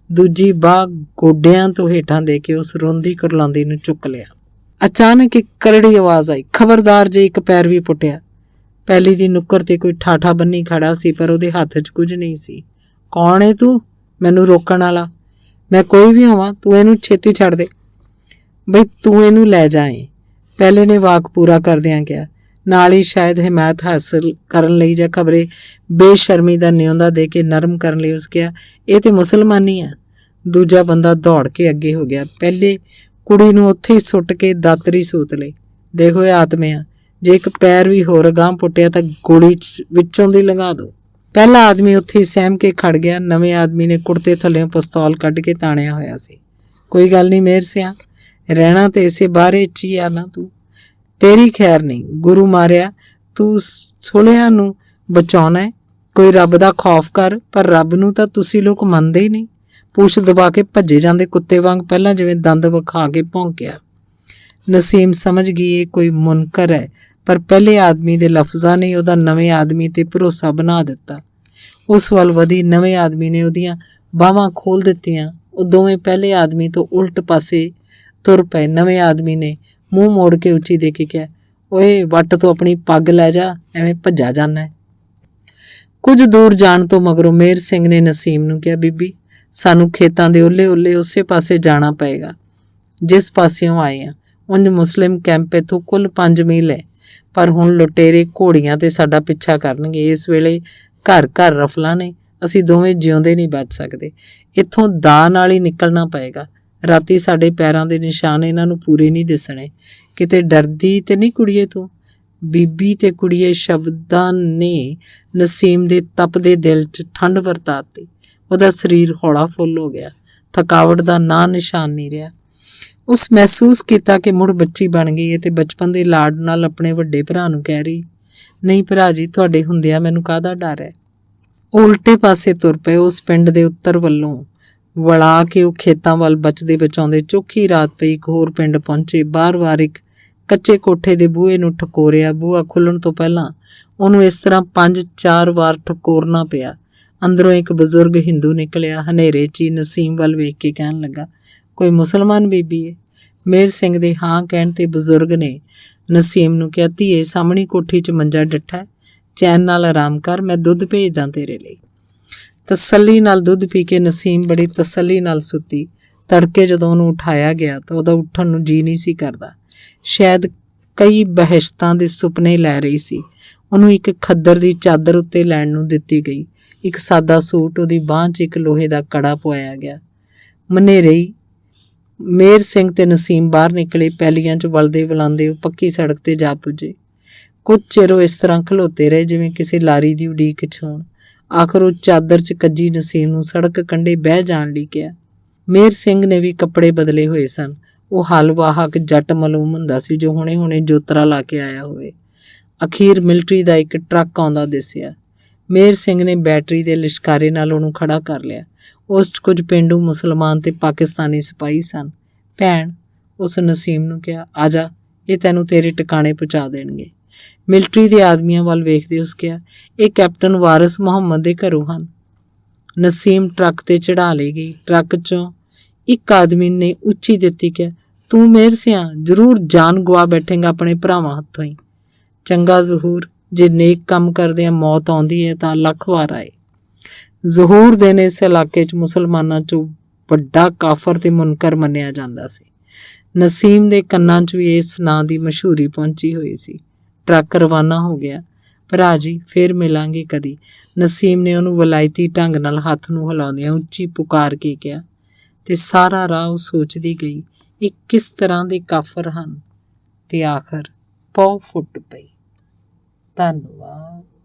ਦੂਜੀ ਬਾਹ ਗੋਡਿਆਂ ਤੋਂ ਹੇਠਾਂ ਦੇ ਕੇ ਉਸ ਰੋਂਦੀ ਕੁਰਲਾਉਂਦੀ ਨੂੰ ਚੁੱਕ ਲਿਆ। ਅਚਾਨਕ ਇੱਕ ਕਰੜੀ ਆਵਾਜ਼ ਆਈ, ਖਬਰਦਾਰ ਜੇ। ਇੱਕ ਪੈਰ ਵੀ ਪੁੱਟਿਆ। ਪਹਿਲੀ ਦੀ ਨੁੱਕਰ ਤੇ ਕੋਈ ਠਾਠਾ ਬੰਨੀ ਖੜਾ ਸੀ, ਪਰ ਉਹਦੇ ਹੱਥ 'ਚ ਕੁਝ ਨਹੀਂ ਸੀ। ਕੌਣ ਏ ਤੂੰ ਮੈਨੂੰ ਰੋਕਣ ਵਾਲਾ? ਮੈਂ ਕੋਈ ਵੀ ਹੋਵਾਂ, ਤੂੰ ਇਹਨੂੰ ਛੇਤੀ ਛੱਡ ਦੇ। ਬਈ ਤੂੰ ਇਹਨੂੰ ਲੈ ਜਾਏ, ਪਹਿਲੇ ਨੇ ਵਾਕ ਪੂਰਾ ਕਰਦਿਆਂ ਕਿਹਾ। ਨਾਲ ਹੀ ਸ਼ਾਇਦ ਹਿਮਾਇਤ ਹਾਸਲ ਕਰਨ ਲਈ ਜਾਂ ਖਬਰੇ ਬੇਸ਼ਰਮੀ ਦਾ ਨਿਉਂਦਾ ਦੇ ਕੇ ਨਰਮ ਕਰਨ ਲਈ ਉਸ ਕਿਹਾ, ਇਹ ਤੇ ਮੁਸਲਮਾਨੀ ਆ। ਦੂਜਾ ਬੰਦਾ ਦੌੜ ਕੇ ਅੱਗੇ ਹੋ ਗਿਆ। ਪਹਿਲੇ ਕੁੜੀ ਨੂੰ ਉੱਥੇ ਹੀ ਸੁੱਟ ਕੇ ਦਾਤਰੀ ਸੂਤ ਲਈ। ਦੇਖੋ ਇਹ ਆਤਮਿਆਂ, ਜੇ ਇੱਕ ਪੈਰ ਵੀ ਹੋਰ ਅਗਾਂਹ ਪੁੱਟਿਆ ਤਾਂ ਗੋਲੀ ਵਿੱਚੋਂ ਦੀ ਲੰਘਾ ਦੋ। ਪਹਿਲਾ ਆਦਮੀ ਉੱਥੇ ਹੀ ਸਹਿਮ ਕੇ ਖੜ ਗਿਆ। ਨਵੇਂ ਆਦਮੀ ਨੇ ਕੁੜਤੇ ਥੱਲਿਓਂ ਪਿਸਤੌਲ ਕੱਢ ਕੇ ਤਾਣਿਆ ਹੋਇਆ ਸੀ। ਕੋਈ ਗੱਲ ਨਹੀਂ ਮੇਰ ਸਿਆਂ, ਰਹਿਣਾ ਤੇ ਇਸੇ ਬਾਰੇ 'ਚ ਹੀ ਆ ਨਾ ਤੂੰ। ਤੇਰੀ ਖੈਰ ਨਹੀਂ, ਗੁਰੂ ਮਾਰਿਆ, ਤੂੰ ਸੁਲਿਆਂ ਨੂੰ ਬਚਾਉਣਾ ਹੈ। ਕੋਈ ਰੱਬ ਦਾ ਖੌਫ ਕਰ, ਪਰ ਰੱਬ ਨੂੰ ਤਾਂ ਤੁਸੀਂ ਲੋਕ ਮੰਨਦੇ ਹੀ ਨਹੀਂ। ਪੂਛ ਦਬਾ ਕੇ ਭੱਜੇ ਜਾਂਦੇ ਕੁੱਤੇ ਵਾਂਗ, ਪਹਿਲਾਂ ਜਿਵੇਂ ਦੰਦ ਵਿਖਾ ਕੇ ਭੌਂਕਿਆ। ਨਸੀਮ ਸਮਝ ਗਈ ਇਹ ਕੋਈ ਮੁਨਕਰ ਹੈ, ਪਰ ਪਹਿਲੇ ਆਦਮੀ ਦੇ ਲਫ਼ਜ਼ਾਂ ਨੇ ਉਹਦਾ ਨਵੇਂ ਆਦਮੀ ਤੇ ਭਰੋਸਾ ਬਣਾ ਦਿੱਤਾ। ਉਸ ਵੱਲ ਵਧੀ ਨਵੇਂ ਆਦਮੀ ਨੇ ਉਹਦੀਆਂ ਬਾਹਾਂ ਖੋਲ ਦਿੱਤੀਆਂ। ਉਹ ਦੋਵੇਂ ਪਹਿਲੇ ਆਦਮੀ ਤੋਂ ਉਲਟ ਪਾਸੇ ਤੁਰ ਪਏ। ਨਵੇਂ ਆਦਮੀ ਨੇ ਮੂੰਹ ਮੋੜ ਕੇ ਉੱਚੀ ਦੇ ਕੇ ਕਿਹਾ, ਓਏ ਵੱਟ ਤੋਂ ਆਪਣੀ ਪੱਗ ਲੈ ਜਾ, ਐਵੇਂ ਭੱਜਾ ਜਾਣਾ ਹੈ। ਕੁਝ ਦੂਰ ਜਾਣ ਤੋਂ ਮਗਰੋਂ ਮੇਹਰ ਸਿੰਘ ਨੇ ਨਸੀਮ ਨੂੰ ਕਿਹਾ, ਬੀਬੀ ਸਾਨੂੰ ਖੇਤਾਂ ਦੇ ਓਲੇ ਉਸੇ ਪਾਸੇ ਜਾਣਾ ਪਏਗਾ ਜਿਸ ਪਾਸਿਓਂ ਆਏ ਆ। ਉਂਝ ਮੁਸਲਿਮ ਕੈਂਪ ਇੱਥੋਂ ਕੁੱਲ 5 ਮੀਲ ਹੈ, ਪਰ ਹੁਣ ਲੁਟੇਰੇ ਘੋੜੀਆਂ ਤੇ ਸਾਡਾ ਪਿੱਛਾ ਕਰਨਗੇ। ਇਸ ਵੇਲੇ ਘਰ ਘਰ ਰਫਲਾਂ ਨੇ, ਅਸੀਂ ਦੋਵੇਂ ਜਿਉਂਦੇ ਨਹੀਂ ਬਚ ਸਕਦੇ। ਇੱਥੋਂ ਦਾਅ ਨਾਲ ਹੀ ਨਿਕਲਣਾ ਪਏਗਾ। ਰਾਤੀ ਸਾਡੇ ਪੈਰਾਂ ਦੇ ਨਿਸ਼ਾਨ ਇਹਨਾਂ ਨੂੰ ਪੂਰੇ ਨਹੀਂ ਦਿਸਣੇ। ਕਿਤੇ ਡਰਦੀ ਤੇ ਨਹੀਂ ਕੁੜੀਏ ਤੂੰ? ਬੀਬੀ ਤੇ ਕੁੜੀਏ ਸ਼ਬਦਾਂ ਨੇ ਨਸੀਮ ਦੇ ਤਪਦੇ ਦਿਲ 'ਚ ਠੰਡ ਵਰਤਾਤੀ। ਉਹਦਾ ਸਰੀਰ ਹੌਲਾ ਫੁੱਲ ਹੋ ਗਿਆ। ਥਕਾਵਟ ਦਾ ਨਾਂ ਨਿਸ਼ਾਨ ਨਹੀਂ ਰਿਹਾ। ਉਸ ਮਹਿਸੂਸ ਕੀਤਾ ਕਿ ਮੁੜ ਬੱਚੀ ਬਣ ਗਈ ਹੈ ਤੇ ਬਚਪਨ ਦੇ ਲਾਡ ਨਾਲ ਆਪਣੇ ਵੱਡੇ ਭਰਾ ਨੂੰ ਕਹਿ ਰਹੀ, ਨਹੀਂ ਭਰਾ ਜੀ, ਤੁਹਾਡੇ ਹੁੰਦਿਆਂ ਮੈਨੂੰ ਕਾਹਦਾ ਡਰ ਹੈ। ਉਹ ਉਲਟੇ ਪਾਸੇ ਤੁਰ ਪਏ। ਉਸ ਪਿੰਡ ਦੇ ਉੱਤਰ ਵੱਲੋਂ ਵਲਾ ਕੇ ਉਹ ਖੇਤਾਂ ਵੱਲ ਬਚਦੇ ਬਚਾਉਂਦੇ ਚੌਖੀ ਰਾਤ ਪਈ ਇੱਕ ਹੋਰ ਪਿੰਡ ਪਹੁੰਚੇ। ਬਾਰ-ਬਾਰ ਇੱਕ ਕੱਚੇ ਕੋਠੇ ਦੇ ਬੂਹੇ ਨੂੰ ਠਕੋਰਿਆ। ਬੂਹਾ ਖੁੱਲ੍ਹਣ ਤੋਂ ਪਹਿਲਾਂ ਉਹਨੂੰ ਇਸ ਤਰ੍ਹਾਂ 5-4 ਵਾਰ ਠਕੋਰਨਾ ਪਿਆ। ਅੰਦਰੋਂ ਇੱਕ ਬਜ਼ੁਰਗ ਹਿੰਦੂ ਨਿਕਲਿਆ। ਹਨੇਰੇ 'ਚ ਹੀ ਨਸੀਮ ਵੱਲ ਵੇਖ ਕੇ ਕਹਿਣ ਲੱਗਾ, ਕੋਈ ਮੁਸਲਮਾਨ ਬੀਬੀ ਹੈ? ਮੇਹਰ ਸਿੰਘ ਦੇ ਹਾਂ ਕਹਿਣ ਤੇ ਬਜ਼ੁਰਗ ਨੇ ਨਸੀਮ ਨੂੰ ਕਿਹਾ, ਧੀਏ ਸਾਹਮਣੀ ਕੋਠੀ 'ਚ ਮੰਜਾ ਡਿੱਠਾ, ਚੈਨ ਨਾਲ ਆਰਾਮ ਕਰ, ਮੈਂ ਦੁੱਧ ਭੇਜਦਾ ਤੇਰੇ ਲਈ। ਤਸੱਲੀ ਨਾਲ ਦੁੱਧ ਪੀ ਕੇ ਨਸੀਮ ਬੜੀ ਤਸੱਲੀ ਨਾਲ ਸੁੱਤੀ। ਤੜਕੇ ਜਦੋਂ ਉਹਨੂੰ ਉਠਾਇਆ ਗਿਆ ਤਾਂ ਉਹਦਾ ਉੱਠਣ ਨੂੰ ਜੀ ਨਹੀਂ ਸੀ ਕਰਦਾ। ਸ਼ਾਇਦ ਕਈ ਬਹਿਸ਼ਤਾਂ ਦੇ ਸੁਪਨੇ ਲੈ ਰਹੀ ਸੀ। ਉਹਨੂੰ ਇੱਕ ਖੱਦਰ ਦੀ ਚਾਦਰ ਉੱਤੇ ਲੈਣ ਨੂੰ ਦਿੱਤੀ ਗਈ। ਇੱਕ ਸਾਦਾ ਸੂਟ, ਉਹਦੀ ਬਾਂਹ 'ਚ ਇੱਕ ਲੋਹੇ ਦਾ ਕੜਾ ਪਵਾਇਆ ਗਿਆ। ਮਨੇਰੇ ਹੀ ਮੇਹਰ ਸਿੰਘ ਤੇ ਨਸੀਮ ਬਾਹਰ ਨਿਕਲੇ। ਪੈਲੀਆਂ 'ਚ ਵਲਦੇ ਵਲਾਉਂਦੇ ਉਹ ਪੱਕੀ ਸੜਕ ਤੇ ਜਾ ਪੁੱਜੇ। ਕੁਝ ਚਿਰ ਉਹ ਇਸ ਤਰ੍ਹਾਂ ਖਲੋਤੇ ਰਹੇ ਜਿਵੇਂ ਕਿਸੇ ਲਾਰੀ ਦੀ ਉਡੀਕ 'ਚ ਹੋਣ। ਆਖਰ ਉਹ ਚਾਦਰ 'ਚ ਕੱਜੀ ਨਸੀਮ ਨੂੰ ਸੜਕ ਕੰਢੇ ਬਹਿ ਜਾਣ ਲਈ ਕਿਹਾ। ਮੇਹਰ ਸਿੰਘ ਨੇ ਵੀ ਕੱਪੜੇ ਬਦਲੇ ਹੋਏ ਸਨ। ਉਹ ਹਲਵਾਹਕ ਜੱਟ ਮਾਲੂਮ ਹੁੰਦਾ ਸੀ ਜੋ ਹੁਣੇ ਜੋਤਰਾ ਲਾ ਕੇ ਆਇਆ ਹੋਵੇ। ਅਖੀਰ ਮਿਲਟਰੀ ਦਾ ਇੱਕ ਟਰੱਕ ਆਉਂਦਾ ਦਿਸਿਆ। ਮੇਹਰ ਸਿੰਘ ਨੇ ਬੈਟਰੀ ਦੇ ਲਿਸ਼ਕਾਰੇ ਨਾਲ ਉਹਨੂੰ ਖੜਾ ਕਰ ਲਿਆ। ਉਸ 'ਚ ਕੁਝ ਪੇਂਡੂ ਮੁਸਲਮਾਨ ਤੇ ਪਾਕਿਸਤਾਨੀ ਸਿਪਾਹੀ ਸਨ। ਭੈਣ, ਉਸ ਨਸੀਮ ਨੂੰ ਕਿਹਾ, ਆ ਜਾ, ਇਹ ਤੈਨੂੰ ਤੇਰੇ ਟਿਕਾਣੇ ਪਹੁੰਚਾ ਦੇਣਗੇ। ਮਿਲਟਰੀ ਦੇ ਆਦਮੀਆਂ ਵੱਲ ਵੇਖਦੇ ਉਸ ਕਿਹਾ, ਇਹ ਕੈਪਟਨ ਵਾਰਿਸ ਮੁਹੰਮਦ ਦੇ ਘਰੋਂ ਹਨ। ਨਸੀਮ ਟਰੱਕ ਤੇ ਚੜ੍ਹਾ ਲਈ ਗਈ। ਟਰੱਕ 'ਚੋਂ ਇੱਕ ਆਦਮੀ ਨੇ ਉੱਚੀ ਦਿੱਤੀ ਕਿਹਾ, ਤੂੰ ਮੇਹਰ ਸਿਆਂ, ਜ਼ਰੂਰ ਜਾਨ ਗਵਾ ਬੈਠੇਂਗਾ ਆਪਣੇ ਭਰਾਵਾਂ ਹੱਥੋਂ ਹੀ। ਚੰਗਾ ਜ਼ਹੂਰ, ਜੇ ਨੇਕ ਕੰਮ ਕਰਦਿਆਂ ਮੌਤ ਆਉਂਦੀ ਹੈ ਤਾਂ ਲੱਖ ਵਾਰ ਆਏ। ਜ਼ਹੂਰ ਦੇ ਨੇ ਇਸ ਇਲਾਕੇ 'ਚ ਮੁਸਲਮਾਨਾਂ 'ਚੋਂ ਵੱਡਾ ਕਾਫਰ ਤੇ ਮੁਨਕਰ ਮੰਨਿਆ ਜਾਂਦਾ ਸੀ। ਨਸੀਮ ਦੇ ਕੰਨਾਂ 'ਚ ਵੀ ਇਸ ਨਾਂ ਦੀ ਮਸ਼ਹੂਰੀ ਪਹੁੰਚੀ ਹੋਈ ਸੀ। ਟਰੱਕ ਰਵਾਨਾ ਹੋ ਗਿਆ। ਭਰਾ ਜੀ, ਫੇਰ ਮਿਲਾਂਗੇ ਕਦੀ, ਨਸੀਮ ਨੇ ਉਹਨੂੰ ਵਲਾਇਤੀ ਢੰਗ ਨਾਲ ਹੱਥ ਨੂੰ ਹਿਲਾਉਂਦਿਆਂ ਉੱਚੀ ਪੁਕਾਰ ਕੇ ਕਿਹਾ। ਤੇ ਸਾਰਾ ਰਾਹ ਉਹ ਸੋਚਦੀ ਗਈ, ਇਹ ਕਿਸ ਤਰ੍ਹਾਂ ਦੇ ਕਾਫਰ ਹਨ। ਤੇ ਆਖਰ ਪੌ ਫੁੱਟ ਪਈ। ਧੰਨਵਾਦ।